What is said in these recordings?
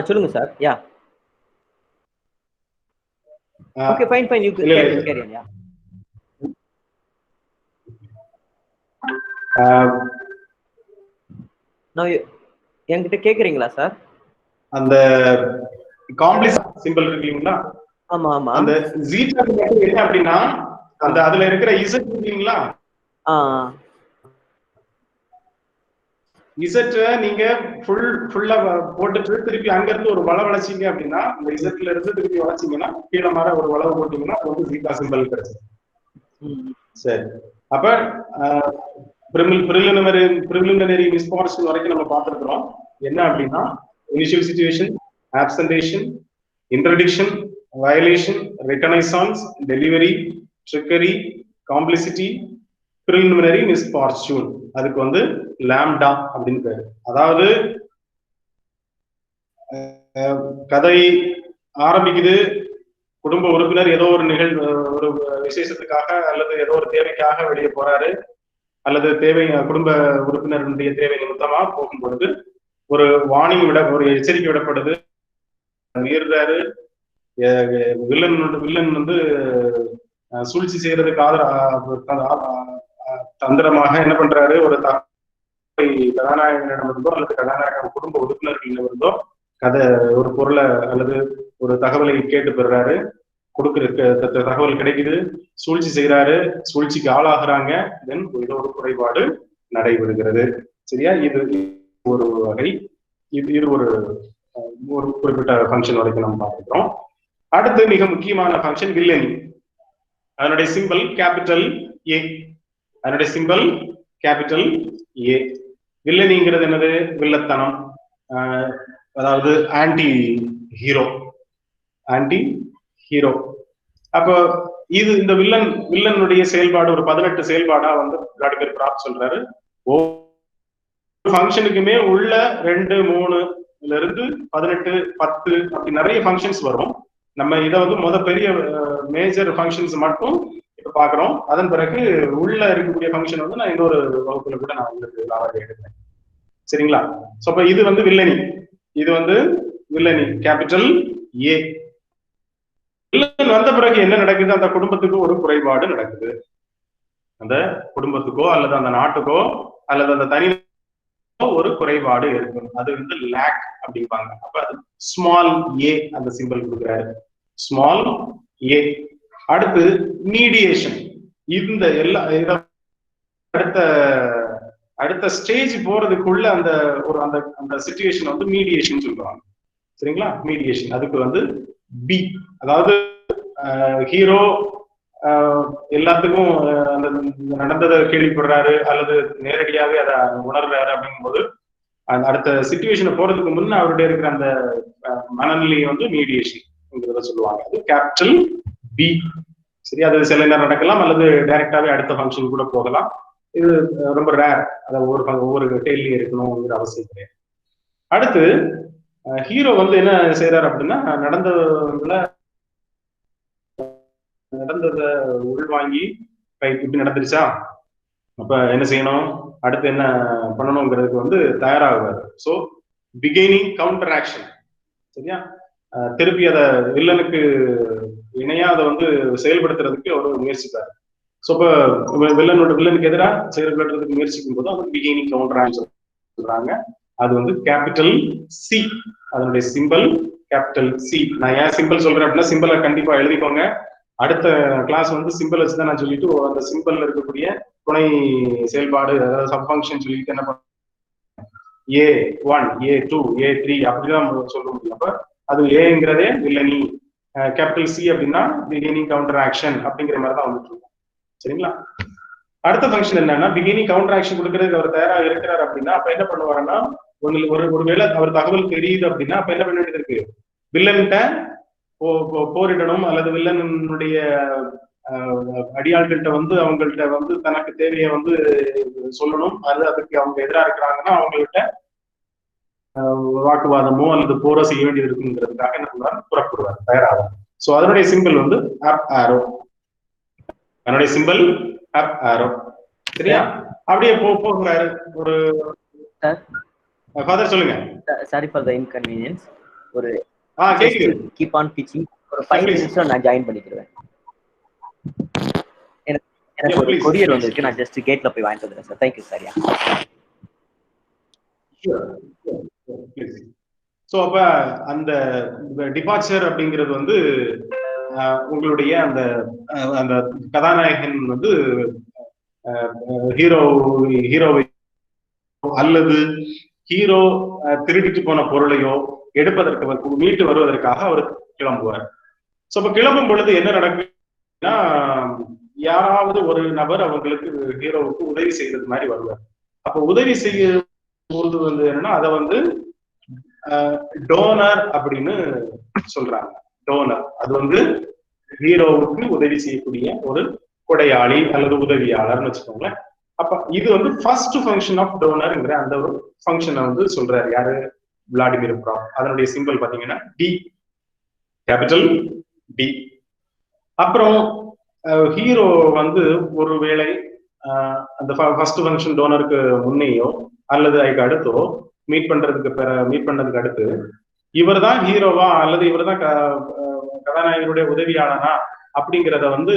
சொல்லுங்க sir. Ya okay fine fine you carry on. Ya நான் என்கிட்ட கேக்குறீங்களா சார்? அந்த காம்ப்ளெக்ஸ் சிம்பிள் இருக்கு இல்லீங்களா? ஆமா ஆமா. அந்த ஜீட்டா என்ன அப்படின்னா அந்த அதுல இருக்கிற இசட் இருக்கீங்களா? இசட்ட நீங்க ஃபுல்லா போட்டுட்டு திருப்பி அங்க இருந்து ஒரு வள வளைச்சீங்க அப்படின்னா இந்த இசட்ல இருந்து திருப்பி வளைச்சீங்கன்னா கீழே மாற ஒரு வளவு போட்டீங்கன்னா அது வந்து ஜீட்டா சிம்பிள் கிடைச்சிடும். சரி, அப்ப preliminary misfortune வரைக்கும் நம்ம பார்த்திருக்கிறோம். என்ன அப்படின்னா initial situation, absentation, interdiction, violation, reconnaissance, delivery, trickery, complicity, preliminary misfortune. அதுக்கு வந்து லாம்டா அப்படின்னு பேரு. அதாவது கதை ஆரம்பிக்குது, குடும்ப உறுப்பினர் ஏதோ ஒரு ஒரு விசேஷத்துக்காக அல்லது ஏதோ ஒரு தேவைக்காக வெளியே போறாரு, அல்லது குடும்ப உறுப்பினருடைய தேவை நிமித்தமா போகும்பொழுது ஒரு வார்னிங் ஒரு எச்சரிக்கை விடப்படுது, மீறுறாரு. வில்லன் வந்து சூழ்ச்சி செய்யறதுக்கு தந்திரமாக என்ன பண்றாரு, ஒரு கதாநாயகனிடமிருந்தோ அல்லது கதாநாயக குடும்ப உறுப்பினர்களிடமிருந்தோ ஒரு பொருளை அல்லது ஒரு தகவலை கேட்டு பெறுறாரு, கொடுக்குற தகவல் கிடைக்குது, சூழ்ச்சி செய்யறாரு, சூழ்ச்சிக்கு ஆளாகிறாங்க, தென் ஏதோ ஒரு குறைபாடு நடைபெறுகிறது. சரியா? இது ஒரு வகை. இது ஒரு குறிப்பிட்ட ஃபங்க்ஷன் வரைக்கும் நம்ம பார்த்துக்கிறோம். அடுத்து மிக முக்கியமான ஃபங்க்ஷன் வில்லனி. அதனுடைய சிம்பிள் கேபிட்டல் ஏ. அதனுடைய சிம்பிள் கேபிட்டல் ஏ. வில்லனிங்கிறது என்னது? வில்லத்தனம், அதாவது ஆன்டி ஹீரோ. Anti hero. அப்போ இந்த வில்லனுடைய செயல்பாடு ஒரு 18 செயல்பாடா வந்து விளாடிமிர் கிராஃப்ட் சொல்றாரு. ஒவ்வொரு ஃபங்க்ஷனுக்குமே உள்ள 2, 3ல இருந்து 18, 10 அப்படி நிறைய ஃபங்க்ஷன்ஸ் வரும். நம்ம இதை வந்து பெரிய மேஜர் ஃபங்க்ஷன்ஸ் மட்டும் இப்ப பாக்குறோம். அதன் பிறகு உள்ள இருக்கக்கூடிய ஃபங்க்ஷன் வந்து நான் இன்னொரு வகுப்புல கூட நான் உங்களுக்கு லாவாக எடுக்கிறேன். சரிங்களா? சோ அப்ப இது வந்து வில்லனி. இது வந்து வில்லனி கேபிட்டல் ஏ. வில்லன் வந்த பிறகு என்ன நடக்குது? அந்த குடும்பத்துக்கு ஒரு குறைபாடு நடக்குது. அந்த குடும்பத்துக்கோ அல்லது அந்த நாட்டுக்கோ அல்லது அந்த தனி ஒரு குறைபாடு இருக்கும். அது வந்து லேக் அப்படிம்பாங்க. அப்ப அது ஸ்மால் ஏ அந்த சிம்பிள் கொடுக்குறாரு, ஸ்மால் ஏ. அடுத்து மீடியேஷன். இந்த எல்லா அடுத்த ஸ்டேஜ் போறதுக்குள்ள அந்த அந்த சிச்சுவேஷன் வந்து மீடியேஷன் சொல்றாங்க. சரிங்களா? மீடியேஷன். அதுக்கு வந்து பி. அதாவது ஹீரோ எல்லாத்துக்கும் அந்த நடந்ததை கேள்விப்படுறாரு அல்லது நேரடியாவே அதை உணர்றாரு அப்படிங்கும்போது அந்த அடுத்த சிச்சுவேஷனை போறதுக்கு முன்ன அவருடைய இருக்கிற அந்த மனநிலையை வந்து மீடியேஷன் சொல்லுவாங்க. அது கேபிட்டல் பி. சரி, அது சில நேரம் நடக்கலாம் அல்லது டைரக்டாவே அடுத்த ஃபங்க்ஷன் கூட போகலாம். இது ரொம்ப ரேர். அதாவது ஒவ்வொரு டெய்லியும் இருக்கணும்ங்கிற அவசியம் கிடையாது. அடுத்து ஹீரோ வந்து என்ன செய்யறாரு அப்படின்னா நடந்ததை உள்வாங்கி இப்படி நடந்துருச்சா, அப்ப என்ன செய்யணும், அடுத்து என்ன பண்ணணுங்கிறதுக்கு வந்து தயாராகுவாரு. So beginning counter action. சரியா? திருப்பி அதை வில்லனுக்கு இணையா அதை வந்து செயல்படுத்துறதுக்கு அவர் முயற்சிப்பாரு. ஸோ இப்போ வில்லனுக்கு எதிராக செயல்படுறதுக்கு முயற்சிக்கும் போது அது பிகினிங் கவுண்டர் ஆக்ஷன் சொல்றாங்க. அது வந்து கேபிட்டல் சி. அதனுடைய சிம்பிள் கேபிட்டல் சி. நான் ஏன் சிம்பிள் சொல்றேன் அப்படின்னா சிம்பிளை கண்டிப்பா எழுதிக்கோங்க. அடுத்த கிளாஸ் வந்து சிம்பிள் வச்சுதான் நான் சொல்லிட்டு அந்த சிம்பிள்ல இருக்கக்கூடிய துணை செயல்பாடு அதாவது சப் ஃபங்க்ஷன் சொல்லிட்டு என்ன பண்ண A1, A2, A3 அப்படிதான் சொல்ல முடியும். அப்ப அது ஏங்கிறதே வில்லனி, கேபிட்டல் சி அப்படின்னா பிகினிங் கவுண்டர் ஆக்ஷன் அப்படிங்கிற மாதிரி தான் வந்துட்டு இருக்கும். சரிங்களா? அடுத்த ஃபங்க்ஷன் என்னன்னா பிகினிங் கவுண்டர் ஆக்ஷன் கொடுக்கறதுக்கு அவர் தயாராக இருக்கிறார் அப்படின்னா அப்ப என்ன பண்ணுவாருன்னா ஒருவேளை அவர் தகவல் தெரியுது அப்படின்னா அப்ப என்ன பண்ண வேண்டியது இருக்கு? வில்லன்கிட்ட போரிடணும் அல்லது வில்லனுடைய அடியாள்கிட்ட வந்து அவங்கள்ட்ட வந்து தனக்கு தேவையை வந்து சொல்லணும். அதுக்கு அவங்க எதிராக இருக்கிறாங்கன்னா அவங்கள்ட்ட வாக்குவாதமோ அல்லது போரோ செய்ய வேண்டியது இருக்குங்கிறதுக்காக என்ன பண்ணுவார்? புறப்படுவார், தயாராகும். ஸோ அதனுடைய சிம்பிள் வந்து அப் ஆரோ. அதனுடைய சிம்பிள் அப் ஆரோ. சரியா? அப்படியே போகிறாரு. ஒரு ஃபாதர் சொல்லுங்க. Sorry for the inconvenience. ஒரு கேக்குது. கீப் ஆன் டீச்சிங் ஒரு 5 மினிட்ஸ்ல நான் ஜாயின் பண்ணிக்கிறேன். எனக்கு ஒரு கொரியர் வந்திருக்கு, நான் ஜஸ்ட் கேட்ல போய் வாங்கிட்டு வந்துடுறேன் சார். Thank you sir. ஸோ அப்ப அந்த டிபார்ச்சர் அப்படிங்கிறது வந்து உங்களுடைய அந்த அந்த கதாநாயகன் வந்து ஹீரோவை அல்லது ஹீரோ திருடிட்டு போன பொருளையோ எடுப்பதற்கு மீட்டு வருவதற்காக அவர் கிளம்புவார். ஸோ அப்ப கிளம்பும் பொழுது என்ன நடக்குன்னா, யாராவது ஒரு நபர் அவங்களுக்கு ஹீரோவுக்கு உதவி செய்யறது மாதிரி வருவார். அப்ப உதவி செய்ய போது வந்து என்னன்னா, அதை வந்து டோனர் அப்படின்னு சொல்றாங்க. டோனர் அது வந்து ஹீரோவுக்கு உதவி செய்யக்கூடிய ஒரு கொடையாளி அல்லது உதவியாளர்னு வச்சுக்கோங்களேன். அப்ப இது வந்து ஃபர்ஸ்ட் ஃபங்க்ஷன் ஆஃப் டோனர்ங்கிற அந்த ஒரு ஃபங்க்ஷனை வந்து சொல்றாரு யாரு, விளாடிமிர் ப்ராப். அதனுடைய சிம்பிள் பாத்தீங்கன்னா டி, கேபிட்டல் டி. அப்புறம் ஹீரோ வந்து ஒருவேளை அந்த ஃபர்ஸ்ட் ஃபங்க்ஷன் டோனருக்கு முன்னையோ அல்லது அதுக்கு அடுத்தோ மீட் பண்ணதுக்கு அடுத்து இவர் தான் ஹீரோவா அல்லது இவர் தான் கதாநாயகனுடைய உதவியாளனா அப்படிங்கிறத வந்து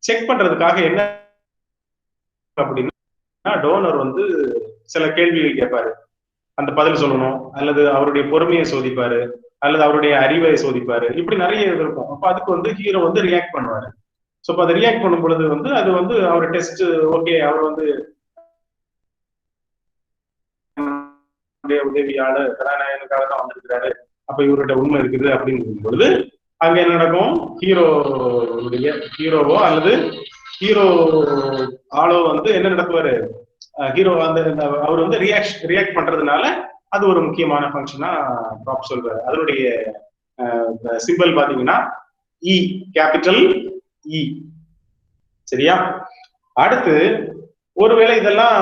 செக் பண்றதுக்காக என்ன அப்படின்னா, டோனர் வந்து சில கேள்விகள் கேட்பாரு, அந்த பதில் சொல்லணும், அல்லது அவருடைய பொறுமையை சோதிப்பாரு, அல்லது அவருடைய அறிவை சோதிப்பாரு. இப்படி நிறைய இது இருக்கும். அப்ப அதுக்கு வந்து ஹீரோ வந்து ரியாக்ட் பண்ணுவாரு. ஸோ அப்ப அதை ரியாக்ட் பண்ணும் பொழுது வந்து அது வந்து அவர் டெஸ்ட் ஓகே, அவர் வந்து உதவியாளர் கதாநாயகனுக்காக தான் வந்திருக்கிறாரு, அப்ப இவர்கிட்ட உண்மை இருக்குது அப்படிங்கும் பொழுது அங்க என்ன நடக்கும், ஹீரோவோ அல்லது ஹீரோ ஆளோ வந்து என்ன நடக்குவாரு, ஹீரோ அந்த அவர் வந்து ரியாக்ட் பண்றதுனால அது ஒரு முக்கியமான ஃபங்க்ஷனா ப்ராப் சொல்றாரு. அதனுடைய சிம்பிள் பாத்தீங்கன்னா இ, கேபிட்டல் இ. சரியா? அடுத்து ஒருவேளை இதெல்லாம்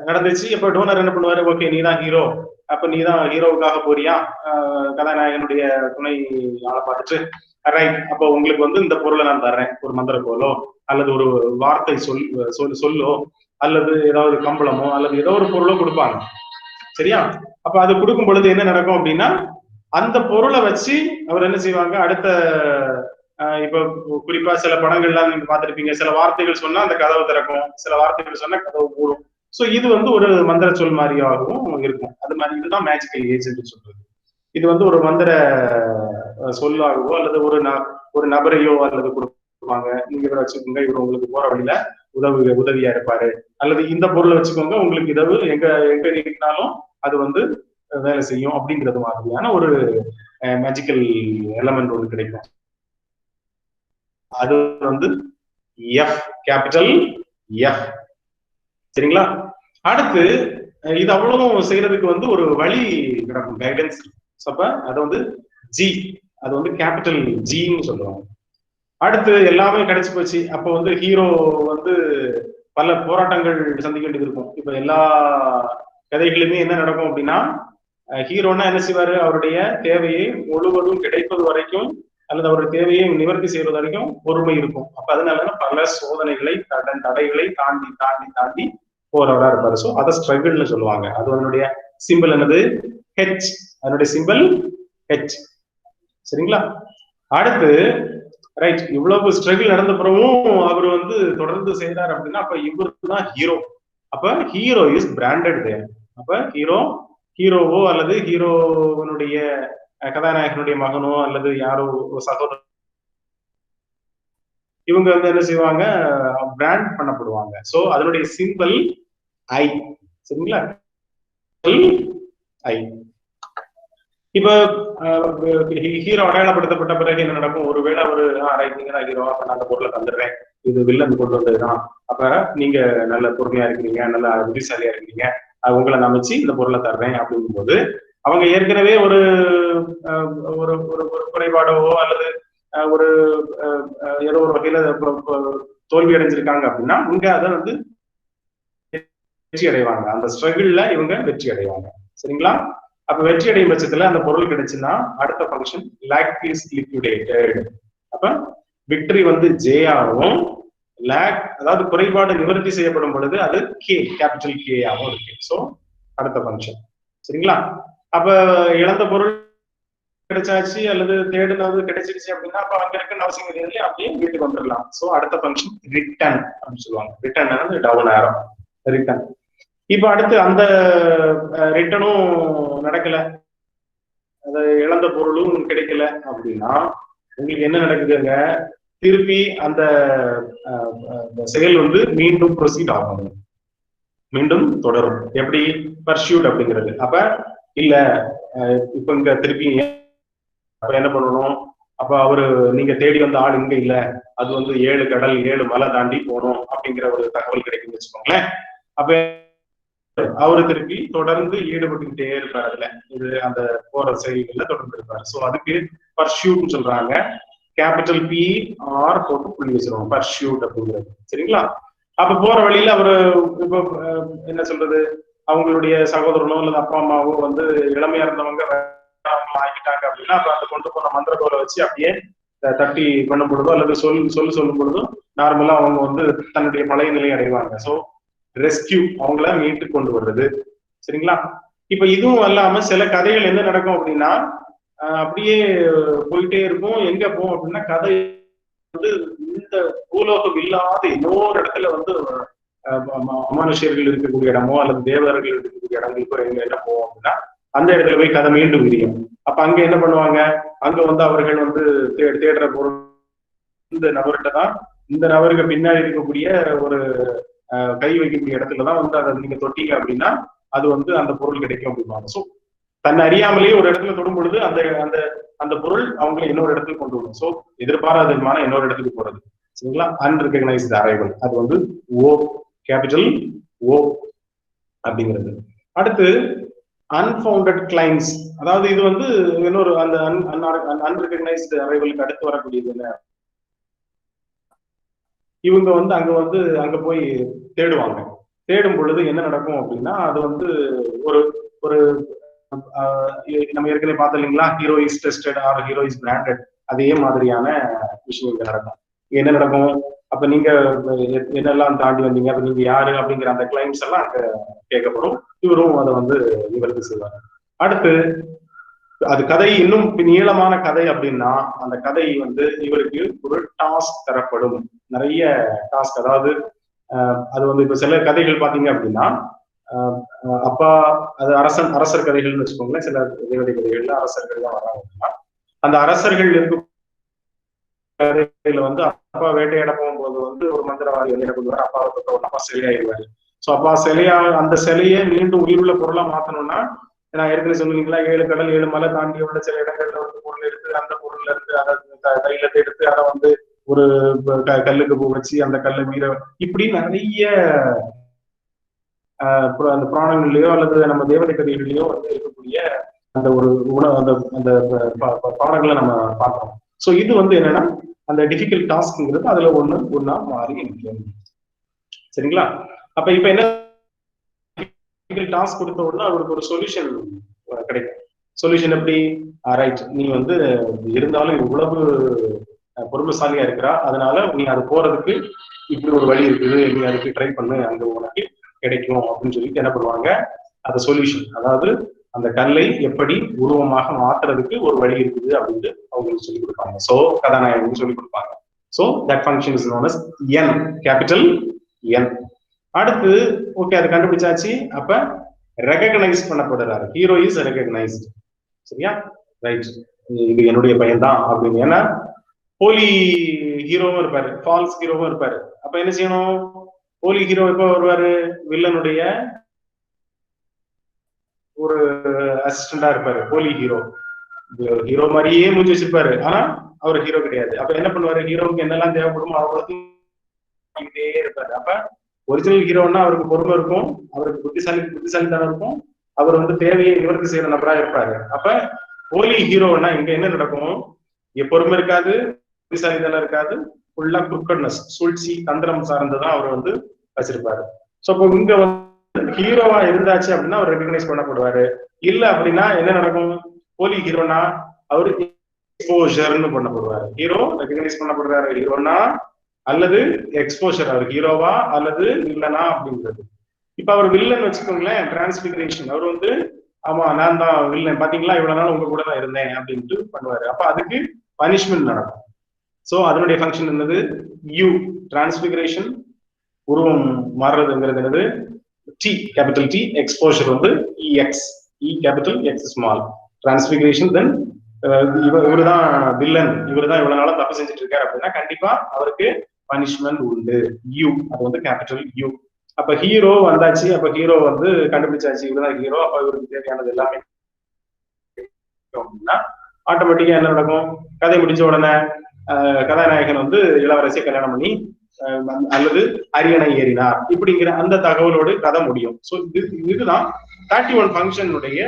நடந்துச்சு, இப்ப டோனர் என்ன பண்ணுவாரு, ஓகே நீ தான் ஹீரோ, அப்ப நீ தான் ஹீரோவுக்காக போறியா கதாநாயகனுடைய துணை ஆளை பார்த்துட்டு, ரைட், அப்போ உங்களுக்கு வந்து இந்த பொருளை நான் தர்றேன், ஒரு மந்திர கோலோ அல்லது ஒரு வார்த்தை சொல்லோ அல்லது ஏதாவது கம்பளமோ அல்லது ஏதோ ஒரு பொருளோ கொடுப்பாங்க. சரியா? அப்ப அது கொடுக்கும் பொழுது என்ன நடக்கும் அப்படின்னா, அந்த பொருளை வச்சு அவர் என்ன செய்வாங்க, அடுத்த இப்ப குறிப்பா சில படங்கள்லாம் நீங்க பார்த்திருப்பீங்க, சில வார்த்தைகள் சொன்னா அந்த கதவு திறக்கும், சில வார்த்தைகள் சொன்னா கதவு மூடும். சோ இது வந்து ஒரு மந்திர சொல் மாதிரியாகவும் இருக்கும். அது மாதிரி இதுதான் மேஜிக்கல் ஏஜென்ட் சொல்றது. இது வந்து ஒரு மந்திர சொல்லாகவோ அல்லது ஒரு நபரையோ அல்லது கொடுப்பாங்க, நீங்க இவரை வச்சுக்கோங்க, இவர் உங்களுக்கு போற வழியில உதவியா இருப்பாரு, அல்லது இந்த பொருளை வச்சுக்கோங்க, உங்களுக்கு இதவு எங்க நீக்கினாலும் அது வந்து வேலை செய்யும் அப்படிங்கிறது மாதிரியான ஒரு மேஜிக்கல் எலமெண்ட் ஒன்று கிடைக்கும். அது வந்து எஃப், கேபிட்டல் எஃப். சரிங்களா? அடுத்து இது அவ்வளவும் செய்யறதுக்கு வந்து ஒரு வழி கிடக்கும், கைடன்ஸ். அப்ப அது வந்து ஜி, அது வந்து கேபிட்டல் ஜின்னு சொல்லுவாங்க. அடுத்து எல்லாமே கிடைச்சு போச்சு. அப்ப வந்து ஹீரோ வந்து பல போராட்டங்கள் சந்திக்க வேண்டியது இருக்கும். இப்ப எல்லா கதைகளுமே என்ன நடக்கும் அப்படின்னா, ஹீரோனா என்ன செய்வாரு, அவருடைய தேவையை முழுவதும் கிடைப்பது வரைக்கும் அல்லது அவருடைய தேவையை நிவர்த்தி செய்வது வரைக்கும் பொறுமை இருக்கும். அப்ப அதனால பல சோதனைகளை தடைகளை தாண்டி தாண்டி தாண்டி போறவரா இருப்பாரு. ஸோ அதை ஸ்ட்ரகிள்னு சொல்லுவாங்க. அது அதனுடைய சிம்பிள் என்னது, ஹெச். அதனுடைய சிம்பிள் ஹெச். சரிங்களா? அடுத்து ரைட், இவ்வளவு ஸ்ட்ரகிள் நடந்த பிறகும் அவர் வந்து தொடர்ந்து செய்யறாரு அப்படின்னா, அப்ப இவருக்கு தான் ஹீரோ. அப்ப ஹீரோ இஸ் பிராண்டட் தேர். அப்ப ஹீரோவோ அல்லது ஹீரோவனுடைய கதாநாயகனுடைய மகனோ அல்லது யாரோ சகோதரர், இவங்க வந்து என்ன செய்வாங்க, பிராண்ட் பண்ணப்படுவாங்க. சோ அதனுடைய சிம்பிள் ஐ. சரிங்களா? ஐ. இப்ப ஹீரோ அடையாளப்படுத்தப்பட்ட பிறகு என்ன நடக்கும், ஒருவேளை அவரு நீங்க தான் ஹீரோ, அப்ப நான் அந்த பொருளை தந்துடுறேன், இது வில்லன் கொண்டு வந்ததுதான், அப்ப நீங்க நல்ல பொறுமையா இருக்கிறீங்க, நல்ல புத்திசாலியா இருக்கிறீங்க, உங்களை நம்பிச்சு இந்த பொருளை தர்றேன் அப்படிங்கும் போது அவங்க ஏற்கனவே ஒரு குறைபாடோ அல்லது ஒரு ஏதோ ஒரு வகையில தோல்வி அடைஞ்சிருக்காங்க அப்படின்னா இங்க அதை வந்து வெற்றி அடைவாங்க. அந்த ஸ்ட்ரகிள்ல இவங்க வெற்றி அடைவாங்க. சரிங்களா? அப்ப வெற்றி அடையும் பட்சத்துல அந்த பொருள் கிடைச்சுன்னா அடுத்த ஃபங்க்ஷன் லேக் இஸ் லிக்விடேட்டட். அப்ப விக்டரி வந்து ஜே ஆகும், லேக் அதாவது குறைபாடு நிவர்த்தி செய்யப்படும் பொழுது அது கே, கேபிட்டல் கே ஆகும் இருக்கு. ஸோ அடுத்த ஃபங்க்ஷன். சரிங்களா? அப்ப இழந்த பொருள் கிடைச்சாச்சு அல்லது தேடுனது கிடைச்சிருச்சு அப்படின்னா அப்ப அங்க இருக்க அவசியம் கிடையாது, அப்படியே வீட்டுக்கு வந்துடலாம். சோ அடுத்த ஃபங்க்ஷன் ரிட்டர்ன் அப்படின்னு சொல்லுவாங்க. Return down arrow return. இப்ப அடுத்து அந்த ரிட்டனும் நடக்கல, அது இழந்த பொருளும் கிடைக்கல அப்படின்னா உங்களுக்கு என்ன நடக்குதுங்க, திருப்பி அந்த செயல் வந்து மீண்டும் ப்ரொசீட் ஆகும், மீண்டும் தொடரும். எப்படி? பர்சியூட் அப்படிங்கிறது. அப்ப இல்ல இப்ப இங்க திருப்பி அப்ப என்ன பண்ணணும், அப்ப அவரு நீங்க தேடி வந்த ஆள் இங்க இல்ல, அது வந்து 7 கடல் 7 மலை தாண்டி போகணும் அப்படிங்கிற ஒரு தகவல் கிடைக்குன்னு வச்சுக்கோங்களேன். அப்ப அவரு திருப்பி தொடர்ந்து ஈடுபட்டுக்கிட்டே இருப்பாரு அதுல, இது அந்த போற செயல்கள்ல தொடர்ந்து இருப்பாரு. சோ அதுக்கு பர்சியூட்னு சொல்றாங்க. கேபிட்டல் பி ஆர் போட்டு புள்ளி வச்சிருவாங்க, பர்சியூட் அப்படிங்கிறது. சரிங்களா? அப்ப போற வழியில அவரு இப்போ என்ன சொல்றது, அவங்களுடைய சகோதரனோ அல்லது அப்பா அம்மாவோ வந்து இளமையா இருந்தவங்க ஆகிட்டாங்க அப்படின்னா அப்ப அந்த கொண்டு போன மந்திரகோலை வச்சு அப்படியே தட்டி பண்ணும் பொழுதோ அல்லது சொல்லும் பொழுதும் நார்மலா அவங்க வந்து தன்னுடைய பழைய நிலையை அடைவாங்க. சோ ரெஸ்கியூ, அவங்கள மீட்டு கொண்டு வர்றது. சரிங்களா? இப்ப இதுவும் இல்லாம சில கதைகள் என்ன நடக்கும் அப்படின்னா அப்படியே போயிட்டே இருக்கும். எங்க போகும் அப்படின்னா கதை வந்து இந்த பூலோகம் இல்லாத இன்னொரு இடத்துல வந்து அமானுஷியர்கள் இருக்கக்கூடிய இடமோ அல்லது தேவர்கள் இருக்கக்கூடிய இடங்களுக்கோ எங்க என்ன போவோம் அப்படின்னா அந்த இடத்துல போய் கதை மீண்டும் விரியும். அப்ப அங்க என்ன பண்ணுவாங்க, அங்க வந்து அவர்கள் வந்து தேடுற பொருள் இந்த நபர்கிட்ட தான், இந்த நபருக்கு பின்னாடி இருக்கக்கூடிய ஒரு கை வைக்கக்கூடிய இடத்துலதான் வந்து அதை நீங்க தொட்டீங்க அப்படின்னா அது வந்து அந்த பொருள் கிடைக்கும் அப்படிம்பாங்க. ஸோ தன்னை அறியாமலேயே ஒரு இடத்துல தொடும் பொழுது அந்த அந்த அந்த பொருள் அவங்களை இன்னொரு இடத்துக்கு கொண்டு வரும். ஸோ எதிர்பாராத விதமான இன்னொரு இடத்துக்கு போறது. சரிங்களா? அன்ரெகனைஸ்டு அரைவல், அது வந்து ஓ, கேபிட்டல் ஓ அப்படிங்கிறது. அடுத்து அன்ஃபவுண்டட் கிளைம்ஸ், அதாவது இது வந்து இன்னொரு அந்த அன்ரெகனைஸ்டு அரைவலுக்கு அடுத்து வரக்கூடியது என்ன, இவங்க வந்து அங்க போய் தேடுவாங்க. தேடும் பொழுது என்ன நடக்கும் அப்படின்னா அது வந்து ஒரு ஒரு நம்ம ஏற்கனவே பார்த்தோம் இல்லைங்களா, hero is tested or hero is branded, அதே மாதிரியான விஷயங்கள் நடக்கும். என்ன நடக்கும், அப்ப நீங்க என்னெல்லாம் தாண்டி வந்தீங்க, அப்ப நீங்க யாரு அப்படிங்கிற அந்த கிளைம்ஸ் எல்லாம் அங்க கேட்கப்படும். இவரும் அதை வந்து இவருக்கு செய்வாங்க. அடுத்து அது கதை இன்னும் நீளமான கதை அப்படின்னா அந்த கதை வந்து இவருக்கு ஒரு டாஸ்க் தரப்படும், நிறைய டாஸ்க். அதாவது அது வந்து இப்ப சில கதைகள் பாத்தீங்க அப்படின்னா அப்பா, அது அரசர் கதைகள்னு வச்சுக்கோங்களேன். சில தேவதை கதைகள்ல அரசர்கள் தான் வராங்க அப்படின்னா அந்த அரசர்கள் இருக்க கதையில வந்து அப்பா வேட்டையாட போகும்போது வந்து ஒரு மந்திரவாதி வந்து என்ன பண்ணுவாரு, அப்பாவை தொட்ட உடனே அப்பா சிலையாயிருவாரு. ஸோ அப்பா அந்த சிலையை மீண்டும் உயிருள்ள பொருளா மாத்தணும்னா, நான் ஏற்கனவே சொன்னீங்களா 7 கடல் 7 மலை தாண்டி உள்ள சில இடங்கள்ல வந்து பொருள் எடுத்து அந்த பொருள்ல இருந்து அதை கையில எடுத்து அதை வந்து ஒரு கல்லுக்கு பூ வச்சு அந்த கல்லை மீற, இப்படி நிறைய அந்த புராணங்கள்லயோ அல்லது நம்ம தேவதை கதைகள்லயோ வந்து இருக்கக்கூடிய அந்த ஒரு அந்த அந்த பாடங்களை நம்ம பார்க்கிறோம். ஸோ இது வந்து என்னன்னா அந்த டிஃபிகல்ட் டாஸ்க்ங்கிறது அதுல ஒன்னா மாறி நிற்கும். சரிங்களா? அப்ப இப்ப என்ன டாஸ்க் கொடுத்த உடனே அவருக்கு ஒரு சொல்யூஷன் கிடைக்கும். சொல்யூஷன் எப்படி, ரைட், நீ வந்து இருந்தாலும் இவ்வளவு பொறுமைசாலியா இருக்கிறா, அதனால நீ அது போறதுக்கு இப்படி ஒரு வழி இருக்குது, நீ அதுக்கு ட்ரை பண்ணு, அங்க உனக்கு கிடைக்கும் அப்படின்னு சொல்லிட்டு என்ன பண்ணுவாங்க, அந்த சொல்யூஷன், அதாவது அந்த கல்லை எப்படி உருவமாக மாத்துறதுக்கு ஒரு வழி இருக்குது அப்படின்னு அவங்களுக்கு சொல்லிக் கொடுப்பாங்க. சோ கதாநாயகனுக்கு சொல்லிக் கொடுப்பாங்க. So that function is known as N, capital N. அடுத்து ஓகே, அதை கண்டுபிடிச்சாச்சு. அப்ப ரெகக்னைஸ் பண்ணப்படுறாரு, ஹீரோ இஸ் ரெகக்னைஸ்ட். சரியா? ரைட், இது என்னுடைய பையன் தான் அப்படின்னு. ஏன்னா போலி ஹீரோவும் இருப்பாரு, ஃபால்ஸ் ஹீரோவும் இருப்பாரு. அப்ப என்ன செய்யணும், போலி ஹீரோ எப்ப வருவாரு, வில்லனுடைய ஒரு அசிஸ்டண்டா இருப்பாரு. போலி ஹீரோ ஹீரோ மாதிரியே மூஞ்சி வச்சிருப்பாரு, ஆனா அவர் ஹீரோ கிடையாது. அப்ப என்ன பண்ணுவாரு, ஹீரோவுக்கு என்னெல்லாம் தேவைப்படுமோ அவ்வளவு இருப்பாரு. அப்ப ஒரிஜினல் ஹீரோன்னா அவருக்கு பொறுமை இருக்கும், அவருக்கு புத்திசாலித்தனம் இருக்கும், அவர் வந்து தேவையை இவருக்கு செய்யற நபரா இருப்பாரு. அப்ப போலி ஹீரோன்னா இங்க என்ன நடக்கும், பொறுமை இருக்காது, புத்திசாலித்தனம் இருக்காது, ஃபுல்லா குருக்கட்னஸ், சூழ்ச்சி தந்திரம் சார்ந்துதான் அவர் வந்து வச்சிருப்பாரு. சோ இப்போ இங்க வந்து ஹீரோவா இருந்தாச்சு அப்படின்னா அவர் ரெகக்னைஸ் பண்ணப்படுவாரு. இல்ல அப்படின்னா என்ன நடக்கும், போலி ஹீரோனா அவரு எக்ஸ்போஷர்னு பண்ணப்படுவாரு. ஹீரோ ரெகக்னைஸ் பண்ணப்படுறாரு ஹீரோனா அல்லது எக்ஸ்போஷர், அவர் ஹீரோவா அல்லது வில்லனா அப்படிங்கிறது. இப்ப அவர் வில்லன் வச்சுக்கோங்களேன், டிரான்ஸ்பிகரேஷன், அவர் வந்து ஆமா நான் தான் வில்லன், பாத்தீங்களா இவ்வளவு நாள் உங்க கூட தான் இருந்தேன் அப்படின்ட்டு பண்ணுவாரு. அப்ப அதுக்கு பனிஷ்மெண்ட் நடக்கும். சோ அதனுடைய ஃபங்க்ஷன் என்னது? யூ டிரான்ஸ்பிகரேஷன், உருவம் மாறுறதுங்கிறது என்னது? டி கேபிட்டல் டி, எக்ஸ்போஷர் வந்து E X, E capital X small. Transfiguration then இவருதான் வில்லன், இவருதான் இவ்வளவு நாளா தப்பு செஞ்சுட்டு இருக்காரு அப்படின்னா கண்டிப்பா அவருக்கு பனிஷ்மெண்ட் உண்டு. யூ அது வந்து கேபிட்டல் யூ. அப்ப ஹீரோ வந்தாச்சு, அப்ப ஹீரோ வந்து கண்டுபிடிச்சாச்சு இவருதான் ஹீரோ, அப்ப இவருக்கு தேவையானது எல்லாமே அப்படின்னா ஆட்டோமேட்டிக்கா என்ன நடக்கும்? கதை முடிஞ்ச உடனே கதாநாயகன் வந்து இளவரசியை கல்யாணம் பண்ணி அல்லது அரியணை ஏறினார் இப்படிங்கிற அந்த தகவலோடு கதை முடியும். ஸோ இதுதான் 31 ஃபங்க்ஷனுடைய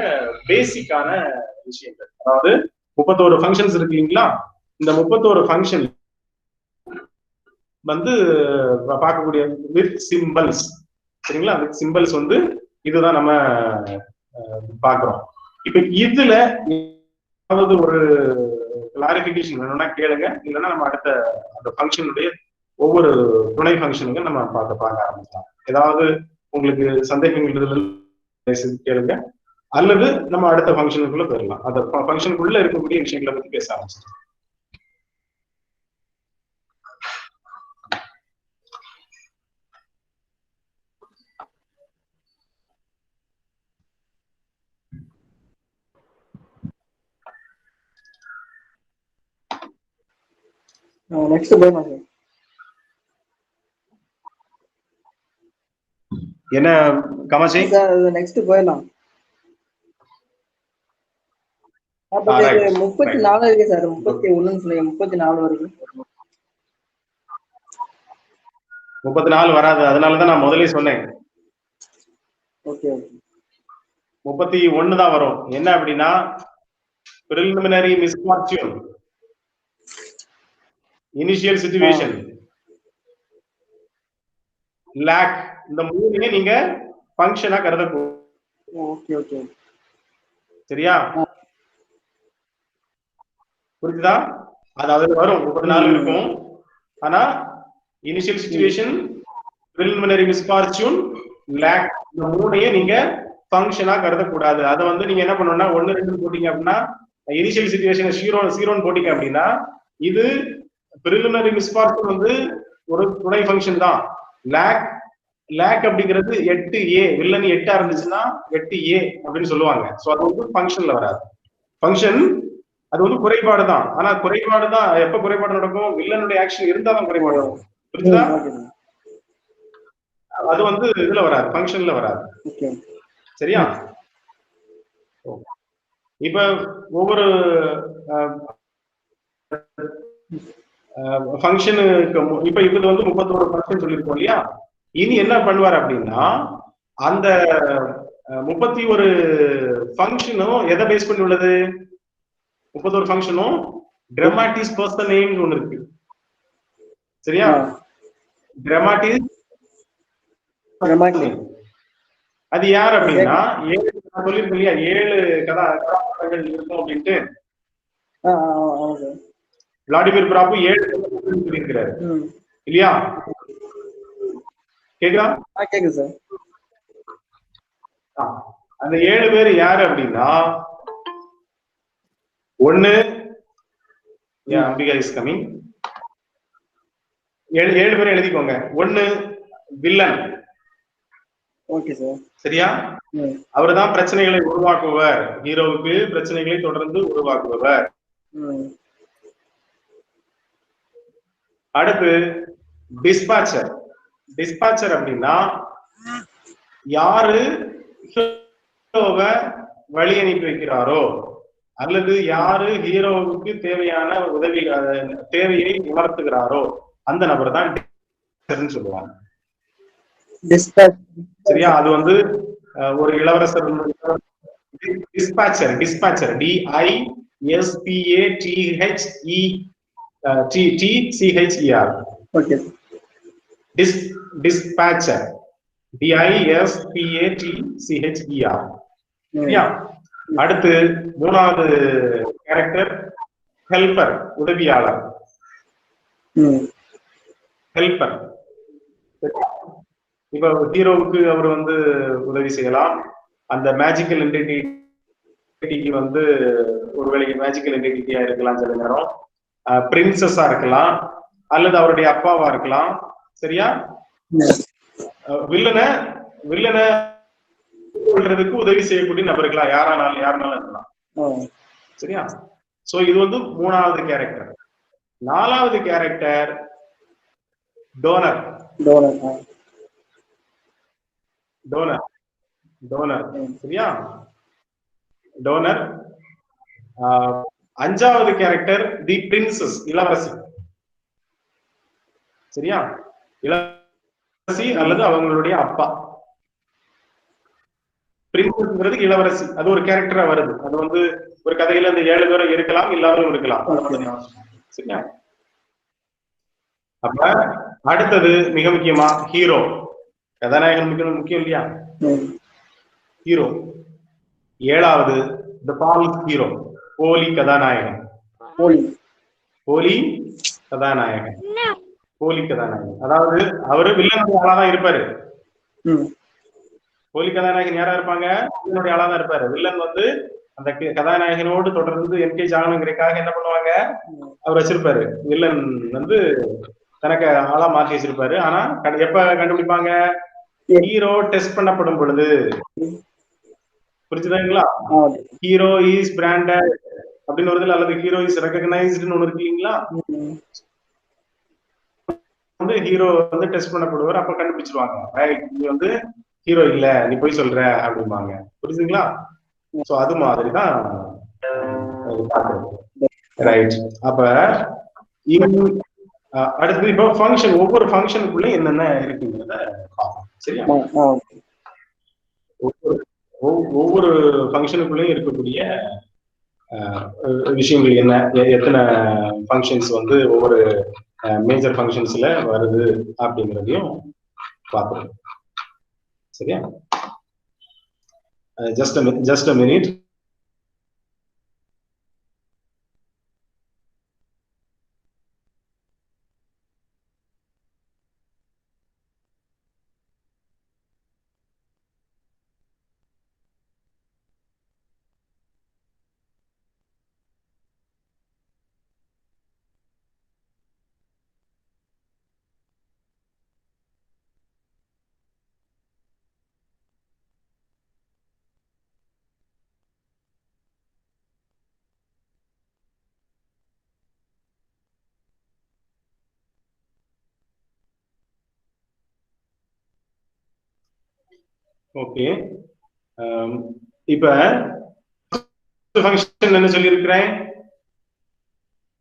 பேசிக்கான விஷயங்கள். அதாவது 31 ஃபங்க்ஷன்ஸ் இருக்கு இல்லைங்களா? இந்த 31 ஃபங்க்ஷன் வந்து பார்க்கக்கூடிய வித் சிம்பிள்ஸ், சரிங்களா? வித் சிம்பிள்ஸ் வந்து இதுதான் நம்ம பார்க்கிறோம். இப்ப இதுல ஏதாவது ஒரு கிளாரிபிகேஷன் வேணும்னா கேளுங்க, இல்லைன்னா நம்ம அடுத்த அந்த ஃபங்க்ஷனுடைய ஒவ்வொரு துணை ஃபங்க்ஷனுக்கும் நம்ம பார்க்க ஆரம்பிக்கலாம். ஏதாவது உங்களுக்கு சந்தேகங்கள் கேளுங்க, அல்லது நம்ம அடுத்த ஃபங்க்ஷனுக்குள்ள போயிடலாம். அந்த ஃபங்க்ஷனுக்குள்ள இருக்கக்கூடிய விஷயங்களை பத்தி பேச ஆரம்பிச்சிடலாம். நெக்ஸ்ட் போயிடலாம் சார். என்ன கமாசி சார் நெக்ஸ்ட் போயிடலாம். 34 இருக்கு சார். 31 சொல்லுங்க, 34 வருது. 34 வராது, அதனாலதான் நான் முதலே சொன்னேன். ஓகே 31 தான் வரும். என்ன அப்படின்னா preliminary misfortune, initial situation, lack, இந்த மூணுமே நீங்க ஃபங்க்ஷனா கருதக்கூடாது. ஓகே ஓகே சரியா? புரியுதா? அது வரும் 34 இருக்கும். ஆனா initial situation, preliminary misfortune, lack, இந்த மூணையே நீங்க ஃபங்க்ஷனா கருதக்கூடாது. அதை வந்து நீங்க என்ன பண்ணணும்னா 1 2 போட்டீங்க அப்படின்னா, இனிஷியல் சிச்சுவேஷன் 0 போட்டீங்க அப்படின்னா இது preliminary misfortune வந்து ஒரு துணை ஃபங்க்ஷன் தான். லேக் அப்படிங்கிறது 8A, வில்லன் 8 இருந்துச்சுன்னா 8A அப்படின்னு சொல்லுவாங்க. சோ அது வந்து ஃபங்க்ஷன்ல வராது. ஃபங்க்ஷன் அது வந்து குறைபாடு தான். ஆனா குறைபாடு தான் எப்ப குறைபாடு நடக்கும்? வில்லனுடைய ஆக்ஷன் இருந்தாதான் குறைபாடு நடக்கும். புரியுதா? அது வந்து இதுல வராது, ஃபங்க்ஷன்ல வராது. சரியா? இப்ப ஒவ்வொரு ஃபங்க்ஷனுக்கு இப்ப இது வந்து 31 ஃபங்க்ஷன் சொல்லியிருக்கோம் இல்லையா? இனி என்ன பண்ணுவார் அப்படின்னா அந்த 31 ஃபங்க்ஷனும் எதை பேஸ் பண்ணி உள்ளது? 31 ஃபங்க்ஷனும் கிராமட்டிஸ் பர்சன் நேம் ஒண்ணு இருக்கு. சரியா? கிராமட்டிஸ் அது யார் அப்படின்னா 7 சொல்லிருக்கோம் இல்லையா? 7 கதாபாத்திரங்கள் இருக்கும் அப்படின்ட்டு. விளாடிமிர் பிராபு 7 சொல்லியிருக்கிறாரு இல்லையா? கேக்குதா? கேக்குது சார். அந்த 7 பேர் யாரு அப்படின்னா, ஒண்ணு அம்பிகா இஸ் கமிங். 7 பேரும் எழுதிக்கோங்க. ஒண்ணு வில்லன். Okay sir. சரியா? அவர்தான் பிரச்சனைகளை உருவாக்குவர். ஹீரோவுக்கு பிரச்சனைகளை தொடர்ந்து உருவாக்குவர். அடுத்து டிஸ்பாச்சர். டிஸ்பாச்சர் அப்படின்னா யாரு ஹீரோவை வழி அனுப்பி வைக்கிறாரோ அல்லது யாரு ஹீரோவுக்கு தேவையான உதவி தேவையை உணர்த்துகிறாரோ அந்த நபர் தான் சொல்லுவாங்க. சரியா? அது வந்து ஒரு இளவரசர் டிஸ்பாச்சர். டிஸ்பாச்சர் DISPATHER. டிஸ்பாச்சர் DISPATCHER. சரியா? அடுத்து 3வது கேரக்டர் ஹெல்பர், உதவியாளர். ஹெல்பர் இப்ப ஹீரோவுக்கு அவர் வந்து உதவி செய்யலாம். அந்த மேஜிக்கல் என்டிட்டி வந்து ஒருவேளை மேஜிக்கல் என்டிட்டியா இருக்கலாம், சில நேரம் பிரின்சஸா இருக்கலாம், அல்லது அவருடைய அப்பாவா இருக்கலாம். சரியா? வில்லனை வில்லனை கொள்றதுக்கு உதவி செய்யக்கூடிய நபர்களா யாரானாலும் இருக்கலாம். சரியா? சோ இது வந்து 3வது கேரக்டர். 4வது கேரக்டர் டோனர். சரியா? டோனர். 5வது கேரக்டர் தி பிரின்சஸ், இளவரசி. சரியா? இளவரசி அல்லது அவங்களுடைய அப்பா. பிரின்சஸ்ங்கிறது இளவரசி, அது ஒரு கேரக்டரா வருது. அது வந்து ஒரு கதையில அந்த 7 பேரும் இருக்கலாம், இல்லாமலும் இருக்கலாம். சரியா? அப்ப அடுத்தது மிக முக்கியமா ஹீரோ, கதாநாயகன் முக்கியம் இல்லையா? ஹீரோ. 7வது தி ஃபால்ஸ் ஹீரோ, போலி கதாநாயகன். போலி கதாநாயகன். அதாவது அவரு வில்லனுடைய ஆளாதான் இருப்பாரு. போலி கதாநாயகன் யாரா இருப்பாங்க? வில்லனுடைய ஆளாதான் இருப்பாரு. வில்லன் வந்து அந்த கதாநாயகனோடு தொடர்ந்து என்கேஜ் ஆகணுங்கிறதுக்காக என்ன பண்ணுவாங்க, அவர் வச்சிருப்பாரு. வில்லன் வந்து தனக்கு ஆளா மாற்றி வச்சிருப்பாரு. ஆனா எப்ப கண்டுபிடிப்பாங்க? ஹீரோ டெஸ்ட் பண்ணப்படும் பொழுது. புரிஞ்சுதாங்களா? ஹீரோ இஸ் பிராண்டட் அப்படின்னு வருது, அல்லது ஹீரோ இஸ் ரெகக்னைஸ்டுன்னு ஒண்ணு இருக்கு இல்லீங்களா? வந்து ஹீரோ வந்து டெஸ்ட் பண்ணப்படுவார். அப்ப கண்டுபிடிச்சிருவாங்க, நீ வந்து ஹீரோ இல்ல, நீ போய் சொல்ற அப்படிம்பாங்க. புரியுதுங்களா? சோ அது மாதிரிதான் ரைட். அப்ப அடுத்து இப்போ ஃபங்க்ஷன், ஒவ்வொரு ஃபங்க்ஷனுக்குள்ள என்னென்ன இருக்குங்கிறத பார்ப்போம். சரியா? ஒவ்வொரு ஃபங்க்ஷனுக்குள்ளயும் இருக்கக்கூடிய விஷயங்கள் என்ன, எத்தனை ஃபங்க்ஷன்ஸ் வந்து ஒவ்வொரு மேஜர் ஃபங்க்ஷன்ஸ்ல வருது அப்படிங்கிறதையும் பார்ப்போம். சரியா? just a minute. ஓகே, இப்ப ஃபங்க்ஷன் என்ன சொல்லி இருக்கிறேன்?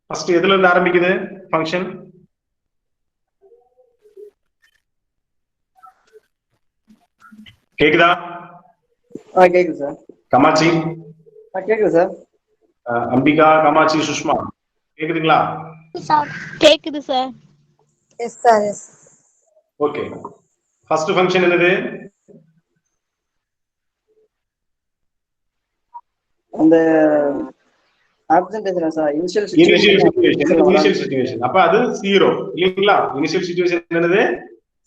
ஃபர்ஸ்ட் எதுல இருந்து ஆரம்பிக்குது ஃபங்க்ஷன்? கேக்குதா? கேக்குது சார். காமாட்சி கேக்குது சார். அம்பிகா, காமாட்சி, சுஷ்மா கேக்குதுங்களா? கேக்குது sir. Yes sir, yes. Okay, first function என்னது? அந்த ஆப்சென்டேஷன் சார், இனிஷியல் சிச்சுவேஷன். அப்ப அது 0 இல்லீங்களா? இனிஷியல் சிச்சுவேஷன் என்னது?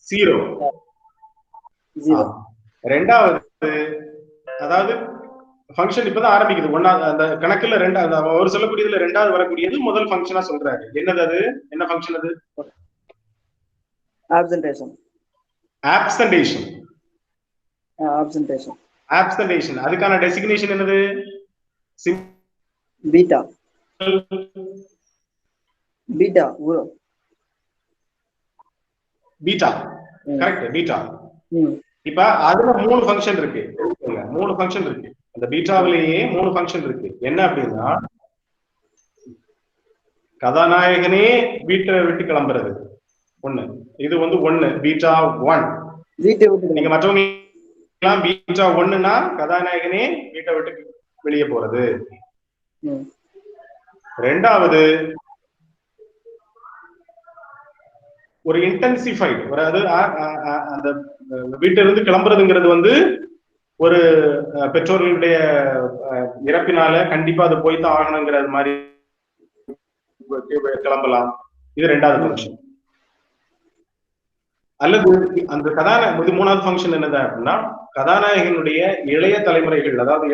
0. ரெண்டாவது, அதாவது ஃபங்க்ஷன் இப்பதான் ஆரம்பிக்குது. ஒன்னாவது அந்த கணக்குல ஒரு சொல்லக்கூடியதுல ரெண்டாவது வரக்கூடியது முதல் ஃபங்க்ஷனா சொல்றாரு. என்னது அது? என்ன ஃபங்க்ஷன் அது? ஆப்சென்டேஷன். அதுக்கான டெசிக்னேஷன் என்னது? பீட்டா. Correct, beta. இப்ப அதுல 3 ஃபங்க்ஷன் இருக்கு. அந்த பீட்டாவிலேயே 3 ஃபங்க்ஷன் இருக்கு. என்ன அப்படின்னா, கதாநாயகனே வீட்டை விட்டு கிளம்புறது ஒண்ணு. இது வந்து 1 பீட்டா 1. நீங்க மற்றவங்க பீட்டா 1னா கதாநாயகனே வீட்டை விட்டு வெளியே போறது. ரெண்டாவது ஒரு இன்டென்சிஃபைட், அதாவது அந்த வீட்டில இருந்து கிளம்புறதுங்கிறது வந்து ஒரு பெற்றோர்களுடைய இறப்பினால கண்டிப்பா அது போய்தான் ஆகணுங்கிறது மாதிரி கிளம்பலாம். இது ரெண்டாவது ஃபங்க்ஷன். அல்லது அந்த இது 3வது ஃபங்க்ஷன் என்னது அப்படின்னா, கதாநாயகனுடைய இளைய தலைமுறைகள், அதாவது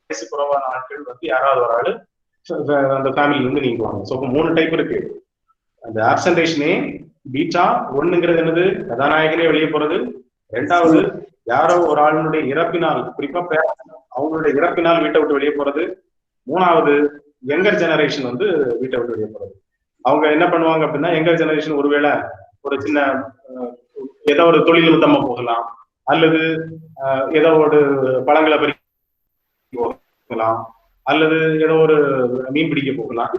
வயசு குறைவான ஆட்கள் வந்து யாராவது ஒரு ஆளு அந்த ஃபேமிலில இருந்து நீங்குவாங்க. ஸோ இப்போ 3 டைப் இருக்கு. அந்த ஆப்சன்டேஷனே பீட்டா ஒண்ணுங்கிறது என்னது, கதாநாயகனே வெளியே போறது. ரெண்டாவது யாரோ ஒரு ஆளுடைய இறப்பினால், குறிப்பா அவங்களுடைய இறப்பினால் வீட்டை விட்டு வெளியே போறது. மூணாவது யங்கர் ஜெனரேஷன் வந்து வீட்டை விட்டு வெளியே போறது. அவங்க என்ன பண்ணுவாங்க அப்படின்னா, யங்கர் ஜெனரேஷன் ஒருவேளை ஒரு சின்ன ஏதோ ஒரு தொழில் நிமித்தமா போகலாம், அல்லது ஏதோ ஒரு பழங்களை பறிக்க போகலாம், அல்லது ஏதோ ஒரு மீன் பிடிக்க போகலாம்.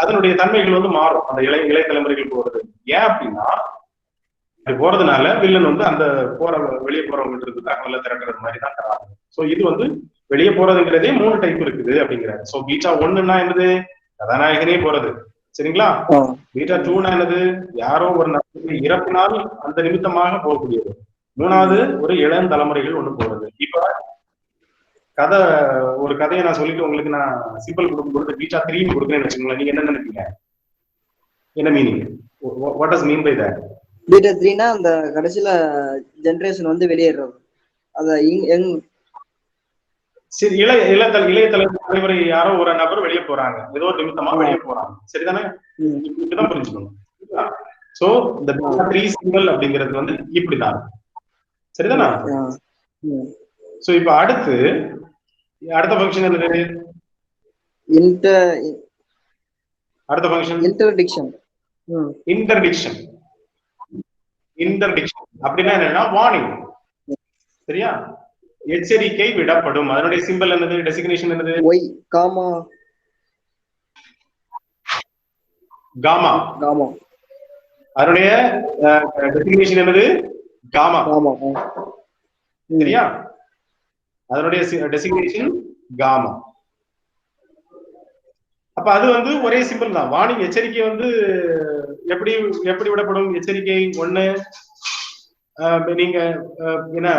அதனுடைய தன்மைகள் வந்து மாறும் அந்த இளைய தலைமுறைகள் போறது. ஏன் அப்படின்னா அப்படி போறதுனால வில்லன் வந்து அந்த வெளியே போறவங்க இருக்கு தகவலை திறக்கிறது மாதிரி தான் தராங்க. ஸோ இது வந்து வெளியே போறதுங்கிறதே 3 டைப் இருக்குது அப்படிங்கிறாரு. ஸோ பீட்டா 1ன்னா என்னது, கதாநாயகனே போறது. சரிங்களா? பீட்டா 2னா என்னது, யாரோ ஒரு நபருடைய இறப்பினால் அந்த நிமித்தமாக போகக்கூடியது. மூணாவது ஒரு இளம் தலைமுறைகள் ஒண்ணு போறது. இப்ப ஒரு கதையை நான் சொல்லிட்டு உங்களுக்கு நான் சிம்பிள் கொடுக்கும்போது பீட்டா 3 கொடுக்குறேன்னு வச்சுக்கோங்களேன். நீங்க என்ன நினைப்பீங்க? என்ன meaning? What does mean by that? Beta 3னா அந்த கடைசியில ஜெனரேஷன் வந்து வெளியேறது. அத சரி, இளைய தலைமுறை யாரோ ஒரு நபர் வெளியே போறாங்க, ஏதோ ஒரு நிமித்தமா வெளியே போறாங்க. சரிதானே? இப்படிதான் புரிஞ்சுக்கணும். சோ இந்த பீட்டா 3 சிம்பிள் அப்படிங்கிறது வந்து இப்படிதான். சரிதானா? சோ இப்ப அடுத்த ஃபங்க்ஷன் என்னது? அடுத்த ஃபங்க்ஷன் இன்டர்டிக்ஷன். அப்படின்னா என்னன்னா வார்னிங். சரியா? எச்சரிக்கை விடப்படும். அதனுடைய சிம்பிள் என்னது, டெசிக்னேஷன் என்னது? காமா. அதனுடைய டெசிக்னேஷன் என்னது? காமா. சரியா? அதனுடைய டெசிக்னேஷன் காமா. அப்ப அது வந்து ஒரே சிம்பிள் தான். வார்னிங், எச்சரிக்கை வந்து எப்படி விடப்படும்? எச்சரிக்கை 1, நீங்க என்ன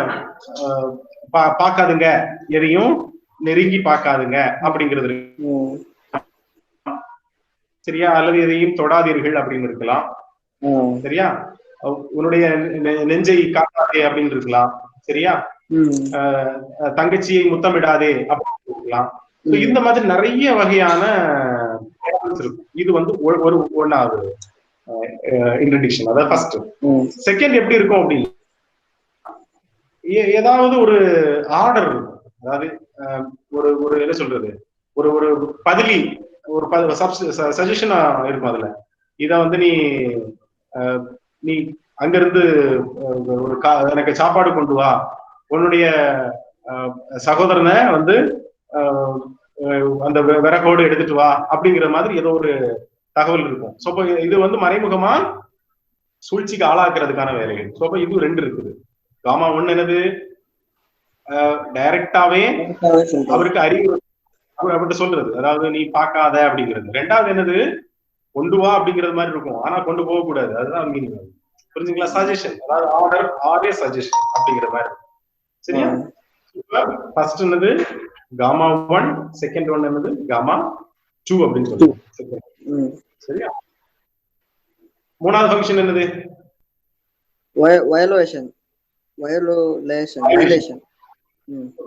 பார்க்காதுங்க, எதையும் நெருங்கி பார்க்காதுங்க அப்படிங்கிறது. சரியா? அல்லது எதையும் தொடாதீர்கள் அப்படின்னு இருக்கலாம். சரியா? உன்னுடைய நெஞ்சை காக்காதே அப்படின்னு இருக்கலாம். சரியா? தங்கச்சியை முத்தமிடாதே அப்படின்னு இருக்கலாம். இந்த மாதிரி நிறைய வகையான இருக்கும். இது வந்து ஒன்னாவது இன்ட்ரடிக்ஷன். அதாவது ஃபர்ஸ்ட். செகண்ட் எப்படி இருக்கும் அப்படின்னு, ஏதாவது ஒரு ஆர்டர், அதாவது ஒரு என்ன சொல்றது, ஒரு பதிலி, ஒரு சஜஷனா இருக்கும். அதுல இத வந்து நீ அங்கிருந்து எனக்கு சாப்பாடு கொண்டு வா, உன்னுடைய சகோதரனை வந்து அந்த விறகோடு எடுத்துட்டு வா அப்படிங்கிற மாதிரி ஏதோ ஒரு தகவல் இருக்கும். சோ இது வந்து மறைமுகமா சூழ்ச்சிக்கு ஆளாக்குறதுக்கான வேலைகள். சோ இது 2 இருக்குது. காமா 1 என்னது, டைரக்டாவே அவருக்கு அறிவு அவர்கிட்ட சொல்றது, அதாவது நீ பார்க்காத அப்படிங்கிறது. ரெண்டாவது என்னது, கொண்டு வா அப்படிங்கிறது மாதிரி இருக்கும், ஆனா கொண்டு போக கூடாது. அதுதான் மீனிங். புரிஞ்சுங்களா? சஜஷன், அதாவது ஆர்டர் சஜஷன் அப்படிங்கிற மாதிரி. சரியா? ஃபர்ஸ்ட் என்னது காமா 1, செகண்ட் 1 என்னது காமா 2 அப்படின்னு சொல்லுவோம். சரியா? மூணாவது ஃபங்க்ஷன் என்னது?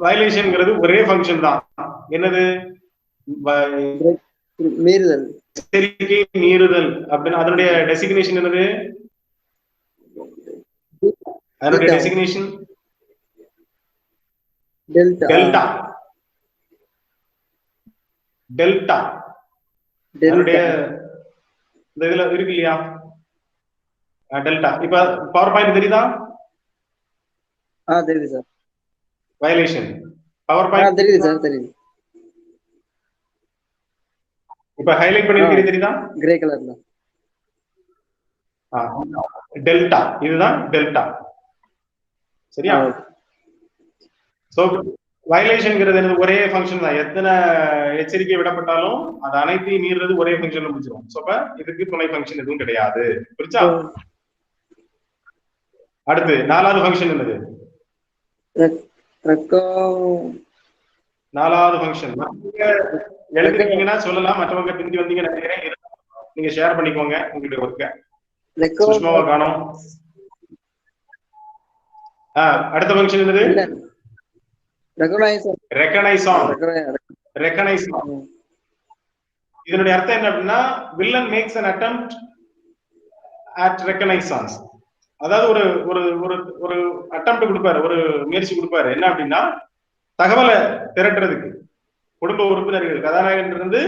வயலேஷன்ங்கிறது ஒரே ஃபங்க்ஷன் தான். என்னது? மீறுதல். மீறுதல் அப்படின்னு. அதனுடைய டெசிக்னேஷன் என்னது? அதனுடைய டெசிக்னேஷன் டெல்டா. அதனுடைய இந்த இதுல இருக்கு இல்லையா, டெல்டா. இப்ப பவர் பாயிண்ட் தெரியுதா? தெரியுது சார். வயலேஷன் பவர் பாயிண்ட் தெரியுது சார், தெரியுது. இப்ப ஹைலைட் பண்ணி தெரியுதா? கிரே கலர்ல. டெல்டா, இதுதான் டெல்டா. சரியா? சோ வயலேஷன்ங்கிறது ஒரே ஃபங்க்ஷன் தான். எத்தனை எச்சரிக்கை விடப்பட்டாலும் அது அனைத்தையும் மீறது ஒரே ஃபங்க்ஷன்ல முடிச்சிடும். சோ இதுக்கு துணை ஃபங்க்ஷன் எதுவும் கிடையாது. புரிச்சா? அடுத்து 4வது ஃபங்க்ஷன் என்னது? 4வது ஃபங்க்ஷன் எழுதிருக்கீங்கன்னா சொல்லலாம், மற்றவங்க பிந்தி வந்தீங்க நினைக்கிறேன். நீங்க ஷேர் பண்ணிக்கோங்க உங்களுடைய ஒர்க்க. சுஷ்மாவை காணோம். அடுத்த ஃபங்க்ஷன் என்னது? ரெகனைஸ் ஆன். ரெகனைஸ். இதனுடைய அர்த்தம் என்ன அப்படின்னா villain makes an attempt at reconnaissance. அதாவது ஒரு ஒரு ஒரு ஒரு அட்டெம்ப்ட் கொடுப்பாரு, ஒரு முயற்சி கொடுப்பாரு. என்ன அப்படின்னா தகவலை திரட்டுறதுக்கு குடும்ப உறுப்பினர்கள் கதாநாயகன் இருந்து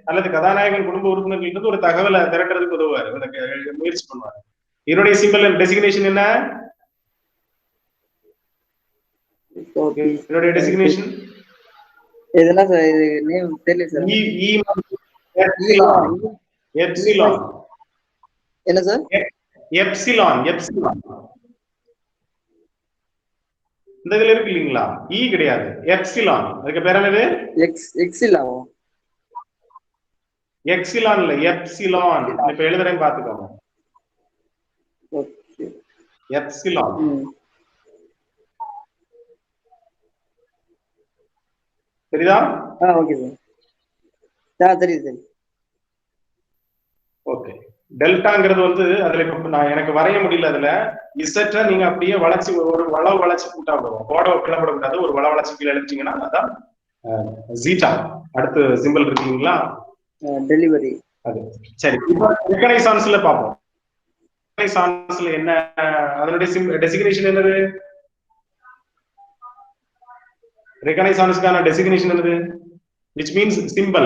அல்லது கதாநாயகன் குடும்ப உறுப்பினர்கள் இருந்து ஒரு தகவலை திரட்டுறதுக்கு உதவுவாரு, முயற்சி பண்ணுவாரு. இதனுடைய சிம்பிள் டெசிக்னேஷன் என்ன? இதனுடைய டெசிக்னேஷன் இதெல்லாம் சார் இது நேம் தெரியல சார். எப்சிலான். என்ன சார்? எப்சிலான். எப்சிலான் இந்த இதுல இருக்கு இல்லீங்களா? ஈ கிடையாது, எப்சிலான். அதுக்கு பேர் என்னது? எக்ஸிலாவோ? எக்ஸிலான் இல்ல, எப்சிலான். இப்ப எழுதுறேன் பாத்துக்கோங்க. எப்சிலான். சரிதா? Okay sir. தெரியுது சரி. ஓகே. டெல்டாங்கிறது வந்து அதுல இப்ப நான் எனக்கு வரைய முடியல. அதுல இசட்ட நீங்க அப்படியே வளைச்சு ஒரு வளவு வளைச்சு கூட்டா போதும். கோட கிளப்படக்கூடாது. ஒரு வள வளைச்சு கீழே எழுதிட்டீங்கன்னா அதான் ஜீட்டா. அடுத்து சிம்பிள் இருக்கீங்களா? டெலிவரி. அது சரி. இப்போ ரெகனைசான்ஸ்ல பார்ப்போம். ரெகனைசான்ஸ்ல என்ன அதனுடைய டெசிக்னேஷன் என்னது? ரெகனைசான்ஸ்க்கான டெசிக்னேஷன் என்னது? which means symbol.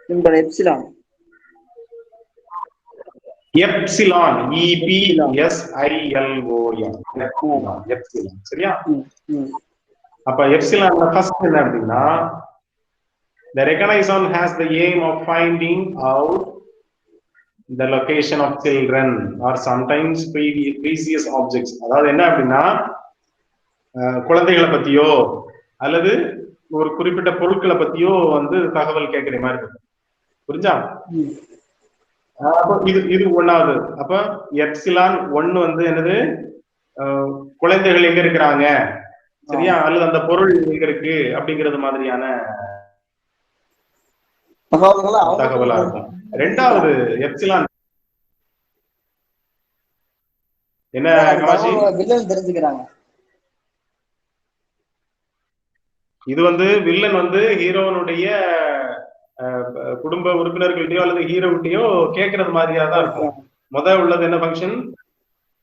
symbol epsilon. Epsilon. EPSILON. Epsilon. சரியா? அப்ப எப்சிலான் ஃபர்ஸ்ட் என்ன அப்படின்னா the reconnaissance has the aim of finding out the location of children or sometimes precious objects. அதாவது என்ன அப்படின்னா குழந்தைகளை பத்தியோ அல்லது ஒரு குறிப்பிட்ட பொருட்களை பத்தியோ வந்து தகவல் கேட்கிற மாதிரி இருக்கு. புரிஞ்சா? அப்ப இது ஒண்ணாவது. அப்ப எப்சிலான் 1 வந்து என்னது? குழந்தைகள் எங்க இருக்கிறாங்க, சரியா, அல்லது அந்த பொருள் எங்க இருக்கு அப்படிங்கிறது மாதிரியான தகவலா இருக்கும். ரெண்டாவது எப்சிலான் என்ன காஷி? வில்லன் தெரிஞ்சுக்கிறாங்க. இது வந்து வில்லன் வந்து ஹீரோனுடைய குடும்ப உறுப்பினர்கள்டையோ அல்லது ஹீரோகிட்டையோ கேட்கறது மாதிரியா தான் இருக்கும். முதல் உள்ளது என்ன ஃபங்க்ஷன்?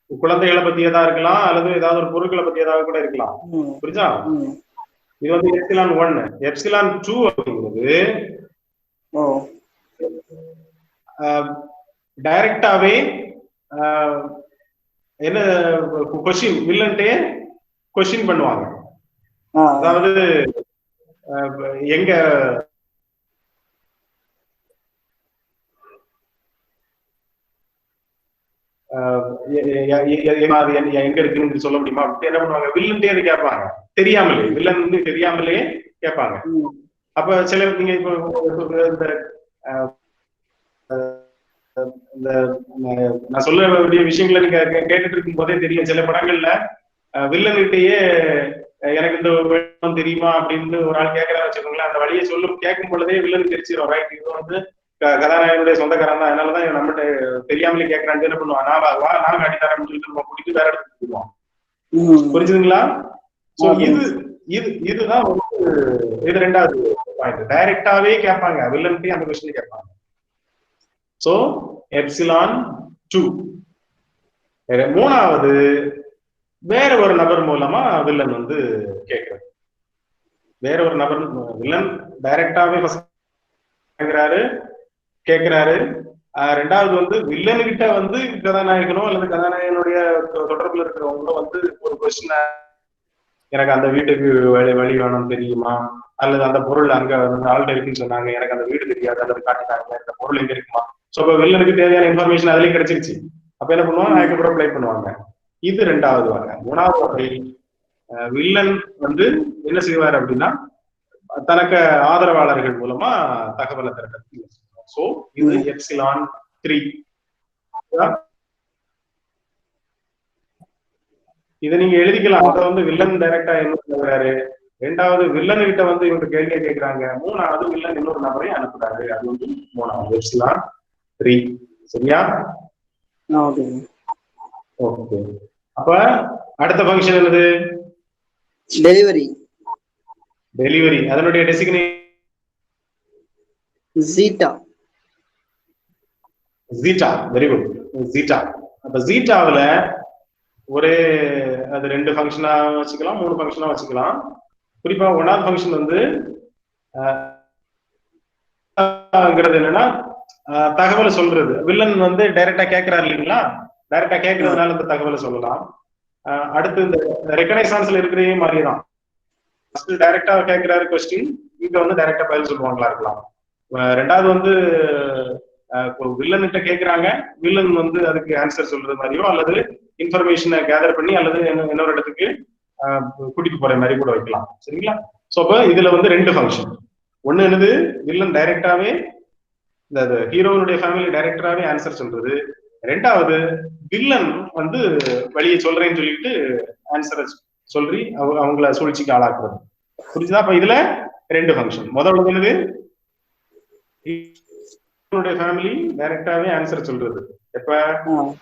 குழந்தைகளை பத்தியதா இருக்கலாம் அல்லது ஏதாவது ஒரு பொருட்களை பத்தியதாக கூட இருக்கலாம். புரிஞ்சா? இது வந்து எப்சிலான் 1. எப்சிலான் 2 அப்படிங்கிறது டைரக்டாவே என்ன கொஸ்டின், வில்லன்ட்டே கொஸ்டின் பண்ணுவாங்க. அதாவது எங்க எங்க இருக்குன்னு சொல்ல முடியுமா? என்ன பண்ணுவாங்க? வில்லன்ட்டே அதை கேட்பாங்க, தெரியாமலே. வில்லன் வந்து தெரியாமலே கேட்பாங்க. அப்ப சில நீங்க இப்போ இந்த நான் சொல்ல வேண்டிய விஷயங்களை நீங்க கேட்டுட்டு இருக்கும் போதே தெரியும். சில படங்கள்ல வில்லன்கிட்டயே எனக்கு இந்த வேணும் தெரியுமா அப்படின்னு ஒரு ஆள் கேட்கறா வச்சுக்கோங்களேன். அந்த வழியை கேட்கும் பொழுதே வில்லனுக்கு தெரிஞ்சிடும். ரைட், இது வந்து கதாநாயகனுடைய சொந்தக்காரன் தான், அதனாலதான் நம்மகிட்ட தெரியாமலே கேட்கறான்னு என்ன பண்ணுவான், நான் காட்டித்தரேன் அப்படின்னு சொல்லிட்டு நம்ம கூட்டிட்டு வேற இடத்துக்கு போயிடுவோம். புரிஞ்சுதுங்களா? சோ இதுதான் வந்து இது ரெண்டாவது பாயிண்ட். டைரக்டாவே கேட்பாங்க, வில்லன்ட்டே அந்த கொஸ்டின் கேட்பாங்க. So epsilon 2. மூணாவது வேற ஒரு நபர் மூலமா வில்லன் வந்து கேட்கிறாரு. வேற ஒரு நபர், வில்லன் டைரக்டாவே கேட்கிறாரு. ரெண்டாவது வந்து வில்லனுகிட்ட வந்து கதாநாயகனோ அல்லது கதாநாயகனுடைய தொடர்புல இருக்கிறவங்களோ வந்து ஒரு கொஸ்டின், எனக்கு அந்த வீட்டுக்கு வழி வேணும் தெரியுமா, அல்லது அந்த பொருள் அங்க ஆள்கிட்ட இருக்குன்னு சொன்னாங்க, எனக்கு அந்த வீடு தெரியாது அல்லது காட்டினாங்க, இந்த பொருள் எங்க இருக்குமா. சோ இப்ப வில்லனுக்கு தேவையான இன்ஃபர்மேஷன் அதுலயே கிடைச்சிருச்சு. அப்ப என்ன பண்ணுவாங்க? அதுக்கப்புறம் அப்ளை பண்ணுவாங்க. இது ரெண்டாவது வகை. மூணாவது வகை, வில்லன் வந்து என்ன செய்வார் அப்படின்னா தனக்கு ஆதரவாளர்கள் மூலமா தகவலை திரட்ட. சோ இது எப்சிலான் 3. இதை நீங்க எழுதிக்கலாம். அதை வந்து வில்லன் டைரக்டா என்ன சொல்றாரு, ரெண்டாவது வில்லன் கிட்ட வந்து இவங்க கேள்வியை கேட்கிறாங்க, மூணாவது வில்லன் இன்னொரு நபரை அனுப்புறாரு. அது வந்து மூணாவது எப்சிலான் 3. சரியா? ஓகே. அப்ப அடுத்த ஃபங்க்ஷன் என்னது? டெலிவரி. டெலிவரி. அதனுடைய designation zeta. Zeta, very good. Zeta. அப்ப ஜீட்டாவில் ஒரே அது 2 ஃபங்க்ஷனா வச்சுக்கலாம், 3 ஃபங்க்ஷனா வச்சுக்கலாம். குறிப்பா 1வது ஃபங்க்ஷன் வந்து என்னன்னா தகவலை சொல்றது. வில்லன் வந்து டைரக்டா கேட்கிறாரு இல்லைங்களா, டைரக்டா கேட்கறதுனால இந்த தகவலை சொல்லலாம். அடுத்து இந்த ரெகனைசான்ஸ்ல இருக்கிற மாதிரி தான், டைரக்டா கேட்கிறாரு கொஸ்டின், இங்க வந்து டைரக்டா பதில் சொல்லுவாங்களா இருக்கலாம். 2வது வந்து வில்லன்கிட்ட கேட்கிறாங்க, வில்லன் வந்து அதுக்கு ஆன்சர் சொல்றது மாதிரியோ அல்லது இன்ஃபர்மேஷனை கேதர் பண்ணி அல்லது இன்னொரு இடத்துக்கு கூட்டிட்டு போற மாதிரி கூட வைக்கலாம். சரிங்களா? சோ அப்ப இதுல வந்து 2 ஃபங்க்ஷன். ஒண்ணு என்னது, வில்லன் டைரக்டாவே இந்த ஹீரோனுடைய ஃபேமிலி டைரக்டராவே ஆன்சர் சொல்றது. 2வது வில்லன் வந்து வழியை சொல்றேன்னு சொல்லிட்டு ஆன்சரை சொல்லி அவங்கள சூழ்ச்சிக்கு ஆளாக்குறது. புரிஞ்சுதா? அப்ப இதுல 2 ஃபங்க்ஷன். முதல்ல என்னது, ஃபேமிலி டைரக்டாவே ஆன்சர் சொல்றது. எப்ப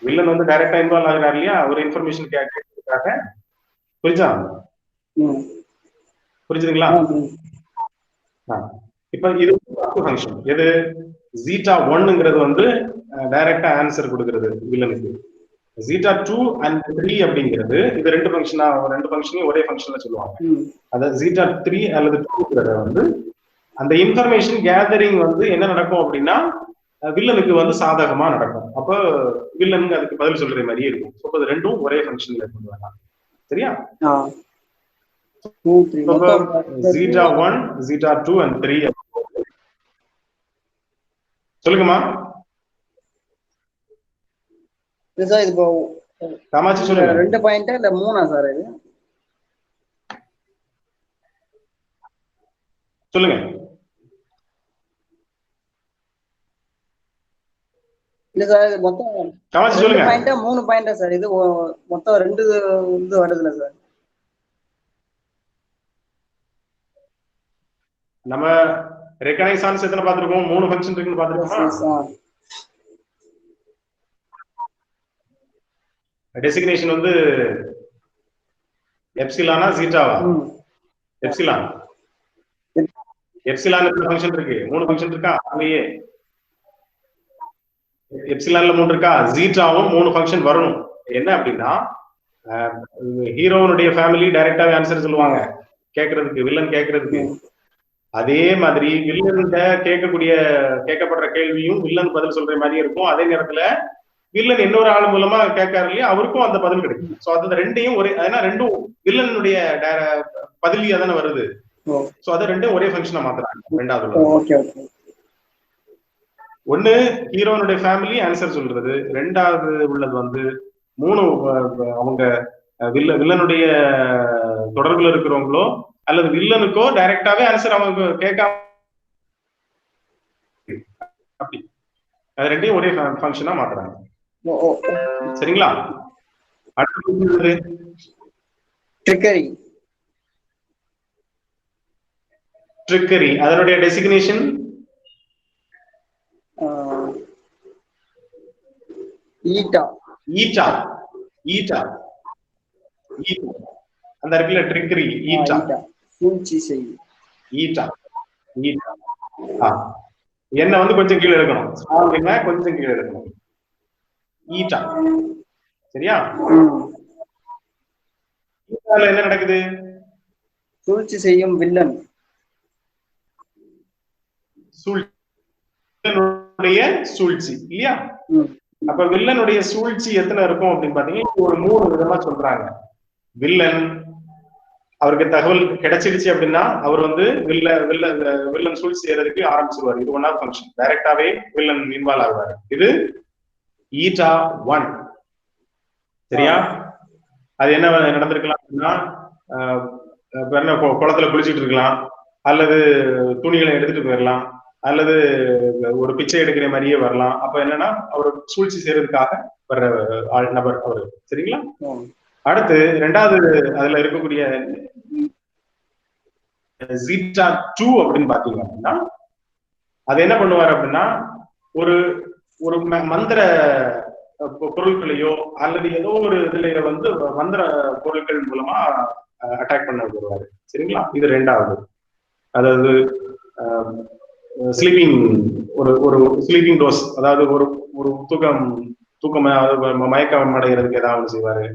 வில்லன் வந்து டைரக்டா இன்வால்வ் ஆகுறாரு இல்லையா, ஒரு இன்ஃபர்மேஷன் கேட்கறதுக்காக. புரிஞ்சா? புரிஞ்சுதுங்களா? இப்ப இது ஃபங்க்ஷன். எது, ஜீட்டா 1ங்கிறது வந்து டைரக்டா ஆன்சர் கொடுக்கிறது வில்லனுக்கு. ஜீட்டா 2 and 3 அப்படிங்கிறது இது 2 ஃபங்க்ஷனா, 2 ஃபங்க்ஷனையும் ஒரே ஃபங்க்ஷன்ல சொல்லுவாங்க. அத ஜீட்டா 3 அல்லது 2ங்கிறத வந்து அந்த இன்ஃபர்மேஷன் கேதரிங் வந்து என்ன நடக்கும் அப்படின்னா வில்லனுக்கு வந்து சாதகமா நடக்கும். அப்ப வில்லனுக்கு அதுக்கு பதில் சொல்ற மாதிரியே இருக்கும். அப்ப அது 2ம் ஒரே ஃபங்க்ஷன்ல கொண்டு வரலாம். சரியா? ஜீட்டா 1, ஜீட்டா 2 and 3. சொல்லுங்கம்மா. சார் இது இப்போ காமாட்சி சொல்லுங்க. 2 பாயிண்டா இல்ல 3ஆ சார் இது? சொல்லுங்க. இல்ல சார் இது மொத்தம் காமாட்சி சொல்லுங்க. 2 பாயிண்டா 3 பாயிண்டா சார் இது? மொத்தம் 2 இது வருதுல சார்? நம்ம ரெகனைசான்ஸ் எத்தனை பார்த்திருக்கோம்? 3 ஃபங்க்ஷன் இருக்குன்னு பார்த்திருக்கோமா? டெசிக்னேஷன் வந்து எப்சிலானா ஜீட்டாவா? எப்சிலான். எப்சிலான் எத்தனை ஃபங்க்ஷன் இருக்கு? 3 ஃபங்க்ஷன் இருக்கா? அங்கேயே எப்சிலான்ல 3 இருக்கா? ஜீட்டாவும் 3 ஃபங்க்ஷன் வரணும். என்ன அப்படின்னா ஹீரோனுடைய ஃபேமிலி டைரக்டாவே ஆன்சர் சொல்லுவாங்க கேட்கறதுக்கு, வில்லன் கேட்கறதுக்கு. அதே மாதிரி வில்லன் கேட்கப்படுற கேள்வியும் வில்லன் பதில் சொல்ற மாதிரி இருக்கும். அதே நேரத்துல வில்லன் இன்னொரு ஆள் மூலமா கேட்காரு இல்லையா, அவருக்கும் அந்த பதில் கிடைக்கும். சோ அந்த 2யும் ஒரே, அதனால 2ம் வில்லனுடைய பதிலியா தானே வருது. சோ அதை 2ம் ஒரே ஃபங்க்ஷனா மாத்துறாங்க. 2வது ஒண்ணு ஹீரோனுடைய ஃபேமிலி ஆன்சர் சொல்றது, 2வது உள்ளது வந்து 3 அவங்க வில்லனுடைய தொடர்புல இருக்கிறவங்களோ அல்லது வில்லனுக்கோ டைரக்டாவே ஆன்சர் அவங்க கேட்காம அப்படி அது 2யும் ஒரே ஃபங்க்ஷனா மாத்துறாங்க. சரிங்களா? அடுத்து ட்ரிக்கரி. அதனுடைய டெசிக்னேஷன் ஈட்டா. ஈட்டா. ஈட்டா. அந்த இருக்குல்ல ட்ரிக்கரி, ஈட்டா. சூழ்ச்சி செய்யும். ஈட்டா. ஈட்டா. என்ன வந்து கொஞ்சம் கீழே எடுக்கணும். என்ன கொஞ்சம் கீழே எடுக்கணும். ஈட்டா. சரியா? ஈட்டால என்ன நடக்குது? சூழ்ச்சி செய்யும் வில்லன். வில்லனுடைய சூழ்ச்சி இல்லையா? அப்ப வில்லனுடைய சூழ்ச்சி எத்தனை இருக்கும் அப்படின்னு பாத்தீங்கன்னா ஒரு 3 விதமா சொல்றாங்க. வில்லன் அவருக்கு தகவல் கிடைச்சிடுச்சு அப்படின்னா அவர் வந்து வில்லன் சூழ்ச்சி செய்யறதுக்கு ஆரம்பிச்சிருவாரு. இது 1வது ஃபங்க்ஷன். டைரக்டாவே வில்லன் இன்வால்வ் ஆகுவாரு. இது ஈட்டா 1. சரியா? அது என்ன நடந்திருக்கலாம் அப்படின்னா குளத்துல குளிச்சுட்டு இருக்கலாம், அல்லது துணிகளை எடுத்துட்டு போயிடலாம், அல்லது ஒரு பிச்சை எடுக்கிற மாதிரியே வரலாம். அப்ப என்னன்னா அவர் சூழ்ச்சி செய்யறதுக்காக வர்ற நபர் அவரு. சரிங்களா? அடுத்து 2வது அதுல இருக்கக்கூடிய ஜீட்டா 2 அப்படின்னு பாத்தீங்க அப்படின்னா அது என்ன பண்ணுவாரு அப்படின்னா ஒரு ஒரு மந்திர பொருட்களையோ அல்லது ஏதோ ஒரு இதுல வந்து மந்திர பொருட்கள் மூலமா அட்டாக் பண்ண வருவாரு. சரிங்களா? இது 2வது. அதாவது ஸ்லீப்பிங் ஒரு ஒரு ஸ்லீப்பிங் டோஸ், அதாவது ஒரு ஒரு தூக்கம் மயக்கம் அடைகிறதுக்கு ஏதாவது ஒன்று செய்வாரு.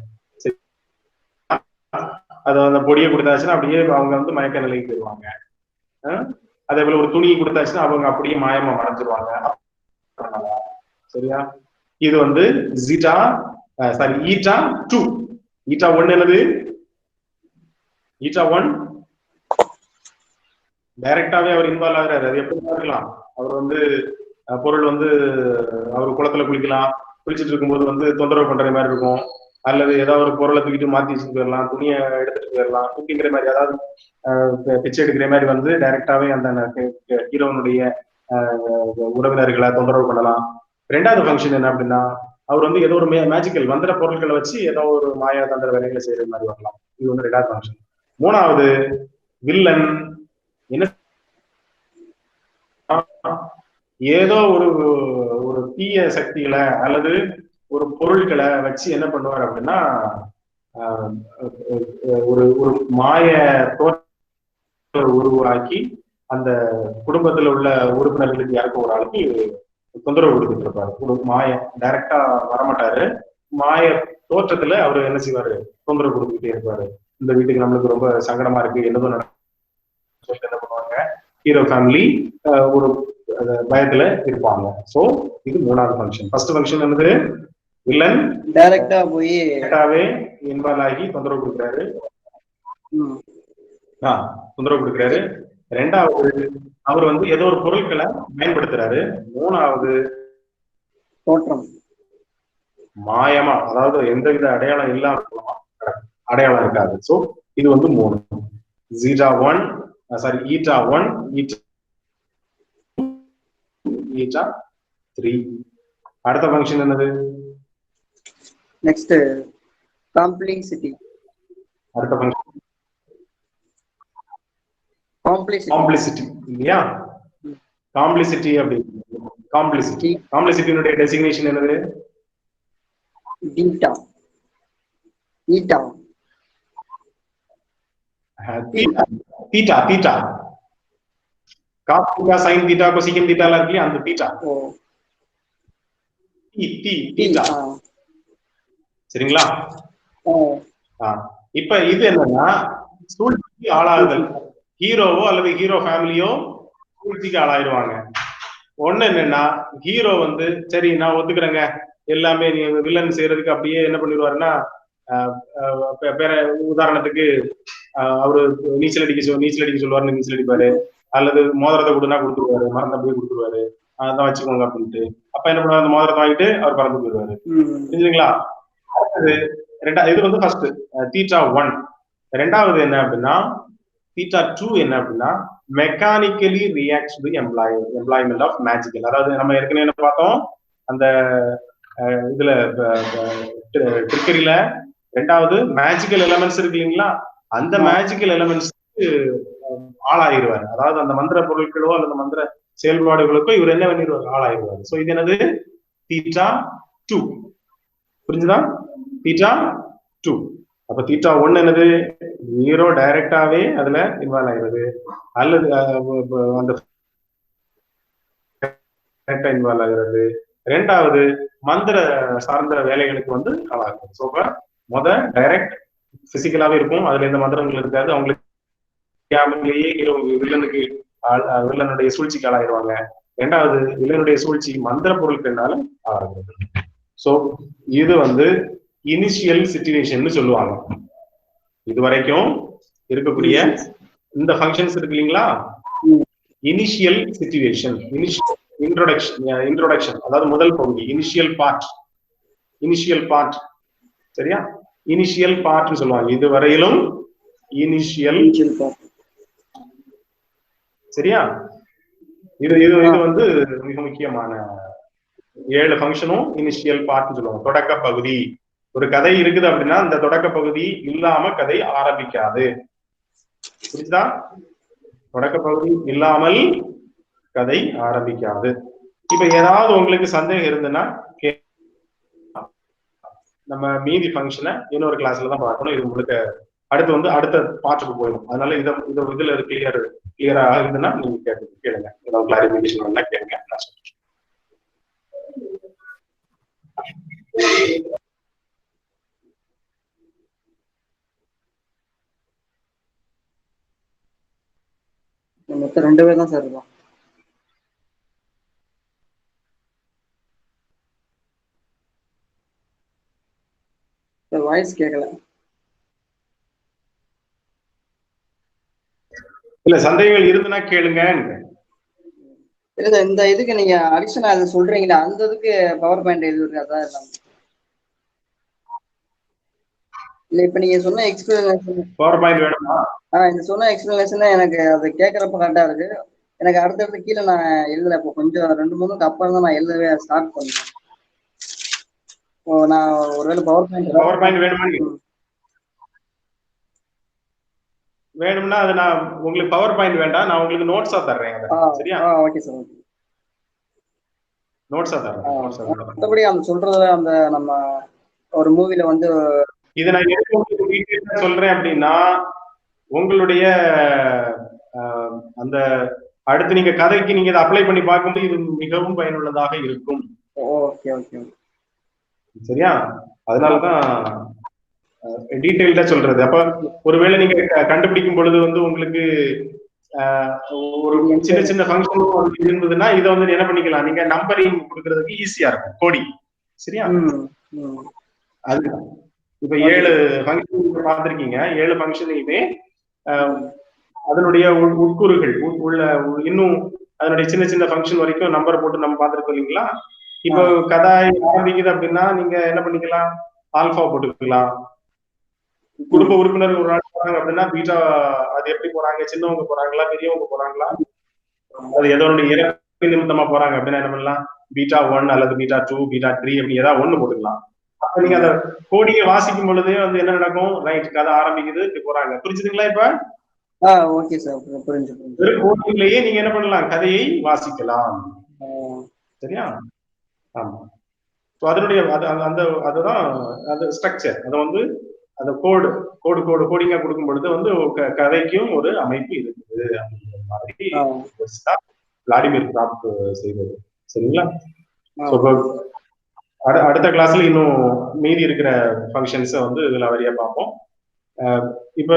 அதை அந்த பொடியை கொடுத்தாச்சுன்னா அப்படியே அவங்க வந்து மயக்க நிலைக்கு போயிடுவாங்க. அதே போல ஒரு துணியை கொடுத்தாச்சுன்னா அவங்க அப்படியே மாயமா மறைஞ்சிருவாங்க. சரியா? இது வந்து ஈட்டா 2. ஈட்டா 1 என்னது? ஈட்டா 1 டைரக்டாவே அவர் இன்வால்வ் ஆகுறாரு. அது எப்படி இருக்கலாம்? அவர் வந்து பொருள் வந்து அவர் குளத்துல குளிக்கலாம், குளிச்சுட்டு இருக்கும்போது வந்து தொந்தரவு பண்ற மாதிரி இருக்கும், அல்லது ஏதாவது ஒரு பொருளை தூக்கிட்டு மாத்தி வச்சுட்டு போயிடலாம், துணியை எடுத்துட்டு போயிடலாம், தூக்கிங்கிற மாதிரி, அதாவது பிச்சை எடுக்கிற மாதிரி வந்து டைரக்டாவே அந்த ஹீரோனுடைய உறவினர்களை தொந்தரவு பண்ணலாம். ரெண்டாவது ஃபங்க்ஷன் என்ன அப்படின்னா, அவர் வந்து ஏதோ ஒரு மேஜிக்கல் மந்திர பொருட்களை வச்சு ஏதோ ஒரு மாய தந்திர வேலைகளை செய்யற மாதிரி வரலாம். இது வந்து ரெண்டாவது ஃபங்க்ஷன். மூணாவது, வில்லன் என்ன ஏதோ ஒரு ஒரு தீய சக்திகளை அல்லது ஒரு பொருட்களை வச்சு என்ன பண்ணுவார் அப்படின்னா, ஒரு ஒரு மாய உருவாக்கி அந்த குடும்பத்துல உள்ள உறுப்பினர்களுக்கு யாருக்கும் ஒரு ஆளுக்கு தொந்தரவு கொடுத்துட்டு இருப்பாரு. ஒரு மாய டைரக்டா வரமாட்டாரு, மாய தோற்றத்துல அவரு என்ன செய்வாரு, தொந்தரவு கொடுத்துக்கிட்டே இருப்பாரு. இந்த வீட்டுக்கு நம்மளுக்கு ரொம்ப சங்கடமா இருக்கு, என்னதும் சொல்லிட்டு என்ன பண்ணுவாங்க, ஹீரோ ஃபேமிலி ஒரு பயத்துல இருப்பாங்க. சோ இது மூணாவது ஃபங்க்ஷன். ஃபர்ஸ்ட் ஃபங்க்ஷன் என்னது? வில்லன் டைரக்டாவே இன்வால்வ் ஆகி தொந்தரவு கொடுக்குறாரு. தொந்தரவு கொடுக்குறாரு. ரெண்டாவது, அவர் வந்து ஏதோ ஒரு பொருட்களை பயன்படுத்துறாரு. மூணாவது, தோற்றம் மாயமா, அதாவது எந்தவித அடையாளம் இல்லாம அடையாளம் இருக்காது. சோ இது வந்து 3. Eta 1 eta 3. அடுத்த ஃபங்க்ஷன் என்னது? Next complexity. அடுத்த ஃபங்க்ஷன் காம்ப்ளிசிட்டி இல்லையா? காம்ப்ளிசிட்டி அப்படி காம்ப்ளிசிட்டியினுடைய டெசிக்னேஷன் என்னது? Theta theta theta cos theta sine theta cosecant theta எல்லாம் இருக்கு, அந்த தீட்டா. தீட்டா சரிங்களா? இப்ப இது என்னன்னா, சூழ்ச்சிக்கு ஆளாகுதல். ஹீரோவோ அல்லது ஹீரோ ஃபேமிலியோ சூழ்ச்சிக்கு ஆளாயிடுவாங்க. ஒண்ணு என்னன்னா, ஹீரோ வந்து சரி நான் ஒத்துக்கிறேங்க எல்லாமே நீ வில்லன் செய்யறதுக்கு அப்படியே என்ன பண்ணிடுவாருன்னா, உதாரணத்துக்கு அவரு நீச்சல் அடிக்க சொல்லுவாருன்னு நீச்சல் அடிப்பாரு, அல்லது மோதிரத்தை கொடுனா கொடுத்துருவாரு, மறந்த போய் கொடுத்துருவாரு, அதான் வச்சுக்கோங்க அப்படின்ட்டு. அப்ப என்ன பண்ணுவாரு, அந்த மோதிரத்தை வாங்கிட்டு அவர் பறந்து போயிடுவாரு. புரிஞ்சுங்களா? இது வந்து ஃபர்ஸ்ட் தீட்டா 1. ரெண்டாவது என்ன அப்படின்னா, தீட்டா 2 என்ன அப்படின்னா, mechanically reacts to employment of magical. அதாவது நம்ம ஏற்கனவே என்ன பார்த்தோம், அந்த இதுல ட்ரிக்கரியில ரெண்டாவது மேஜிக்கல் எலமெண்ட்ஸ் இருக்கு இல்லைங்களா, அந்த மேஜிக்கல் எலமெண்ட்ஸ்க்கு ஆளாயிருவாரு. அதாவது அந்த மந்திர பொருட்களோ அல்லது மந்திர செயல்பாடுகளுக்கோ இவர் என்ன பண்ணிடுவார், ஆளாயிருவாரு. சோ இது என்னது? தீட்டா 2. புரிஞ்சுதா? தீட்டா 2. அப்ப தீட்டா 1 என்னது? ஹீரோ டைரக்டாவே அதுல இன்வால்வ் ஆகிறது, அல்லது அந்த இன்வால்வ் ஆகிறது. ரெண்டாவது, மந்திர சார்ந்த வேலைகளுக்கு வந்து ஆளாகும். சோ டைரக்ட் பிசிக்கலாவே இருக்கும், அதுல எந்த மந்திரங்கள் இருக்காது, அவங்களுக்கு ஹீரோ வில்லனுக்கு வில்லனுடைய சூழ்ச்சிக்கு ஆளாயிருவாங்க. ரெண்டாவது, வில்லனுடைய சூழ்ச்சி மந்திர பொருட்கள்னால ஆளாகிறது. சோ இது வந்து இனிஷியல் சிச்சுவேஷன் சொல்லுவாங்க. இது வரைக்கும் இருக்கக்கூடிய இந்த ஃபங்க்ஷன்ஸ் இருக்கு இல்லைங்களா, இனிஷியல் சிச்சுவேஷன், இன்ட்ரோடக்ஷன், அதாவது முதல் பகுதி, இனிஷியல் பார்ட். சரியா? இனிஷியல் பார்ட்னு சொல்லுவாங்க. இதுவரையிலும் இனிஷியல். சரியா? இது வந்து மிக முக்கியமான 7 ஃபங்க்ஷனும் இனிஷியல் பார்ட்னு சொல்லுவாங்க. தொடக்க பகுதி. ஒரு கதை இருக்குது அப்படின்னா அந்த தொடக்க பகுதி இல்லாம கதை ஆரம்பிக்காது. புரியுதா? தொடக்க பகுதி இல்லாமல் கதை ஆரம்பிக்காது. இப்ப ஏதாவது உங்களுக்கு சந்தேகம் இருந்ததுன்னா நம்ம மீதி ஃபங்க்ஷனை இன்னொரு கிளாஸ்ல தான் பார்க்கணும். இது உங்களுக்கு அடுத்து வந்து அடுத்த பாட்டுக்கு போயிடும். அதனால இதுல கிளியரா ஆகுதுன்னா நீங்க கேளுங்க, ஏதாவது கிளாரிபிகேஷன் வேணா கேளுங்க, நான் சொல்றேன். மொத்தம் 2 பேர் தான் சார் இருக்கோம். வாய்ஸ் கேட்கல. இல்ல சந்தேகங்கள் இருந்துன்னா கேளுங்க. இல்ல இந்த இதுக்கு நீங்க அடிஷனல் அது சொல்றீங்களா, அந்த இதுக்கு பவர் பாயிண்ட் எது இருக்கு அதான் இல்ல. இப்ப நீங்க சொன்ன எக்ஸ்பிளனேஷன் பவர் பாயிண்ட் வேணுமா? இந்த சொன்ன எக்ஸ்பிளனேஷன் எனக்கு அது கேட்கறப்ப கரெக்டா இருக்கு. எனக்கு அடுத்தடுத்து கீழே நான் எழுதல. இப்போ கொஞ்சம் 2-3 அப்புறம் தான் நான் எழுதவே ஸ்டார்ட் பண்ணேன். நான் ஒருவேளை பவர் பாயிண்ட் வேணும்னா அது நான் உங்களுக்கு பவர் பாயிண்ட் வேண்டாம், நான் உங்களுக்கு நோட்ஸா தர்றேன். சரியா? Okay sir. நோட்ஸா தர்றேன். மற்றபடி அந்த சொல்றதுல அந்த நம்ம ஒரு மூவில வந்து இதை நான் எதுக்கு சொல்றேன் அப்படின்னா, உங்களுடைய அந்த அடுத்து நீங்க கதைக்கு நீங்க இதை அப்ளை பண்ணி பார்க்கும்போது இது மிகவும் பயனுள்ளதாக இருக்கும். ஓகே ஓகே சரியா? அதனாலதான் டீடைல்டா சொல்றது. அப்ப ஒருவேளை நீங்க கண்டுபிடிக்கும் பொழுது வந்து உங்களுக்கு ஒரு சின்ன சின்ன ஃபங்க்ஷன் இருந்ததுன்னா இதை வந்து என்ன பண்ணிக்கலாம், நீங்க நம்பரிங் கொடுக்கறதுக்கு ஈஸியா இருக்கும் கோடிங். சரியா? அது இப்ப 7 ஃபங்க்ஷன் பார்த்திருக்கீங்க. 7 ஃபங்க்ஷனையுமே அதனுடைய உட்கூறுகள் உள்ள இன்னும் அதனுடைய சின்ன சின்ன ஃபங்க்ஷன் வரைக்கும் நம்பர் போட்டு நம்ம பார்த்துருக்கோம் இல்லைங்களா? இப்போ கதை ஆரம்பிக்குது அப்படின்னா நீங்க என்ன பண்ணிக்கலாம், ஆல்பா போட்டுக்கலாம். குடும்ப உறுப்பினர் ஒரு நாள் போறாங்க அப்படின்னா பீட்டா, அது எப்படி போறாங்க, சின்னவங்க போறாங்களா பெரியவங்க போறாங்களா, அது எதோடைய இறப்பு நிமித்தமா போறாங்க அப்படின்னா என்ன பண்ணலாம், பீட்டா 1 அல்லது பீட்டா 2 பீட்டா 3 அப்படி ஏதாவது 1 போட்டுக்கலாம். அப்ப நீங்க அந்த கோடியை வாசிக்கும் பொழுதே வந்து என்ன நடக்கும், ரைட் கதை ஆரம்பிக்குது இப்படி போறாங்க. புரிஞ்சுதுங்களா? இப்ப ஓகே சார், புரிஞ்சு. கோடியிலேயே நீங்க என்ன பண்ணலாம், கதையை வாசிக்கலாம். சரியா? ஆமா. அதனுடைய அதுதான் அது ஸ்ட்ரக்சர். அதை வந்து அந்த கோடிங்கா கொடுக்கும் பொழுது வந்து கதைக்கும் ஒரு அமைப்பு இருக்குது அப்படிங்கிற மாதிரி விளாடிமிர் கிராஃப்ட் செய்தது. சரிங்களா? அடுத்த கிளாஸ்ல இன்னும் மீதி இருக்கிற ஃபங்க்ஷன்ஸை வந்து இதுல வழியா பார்ப்போம். இப்ப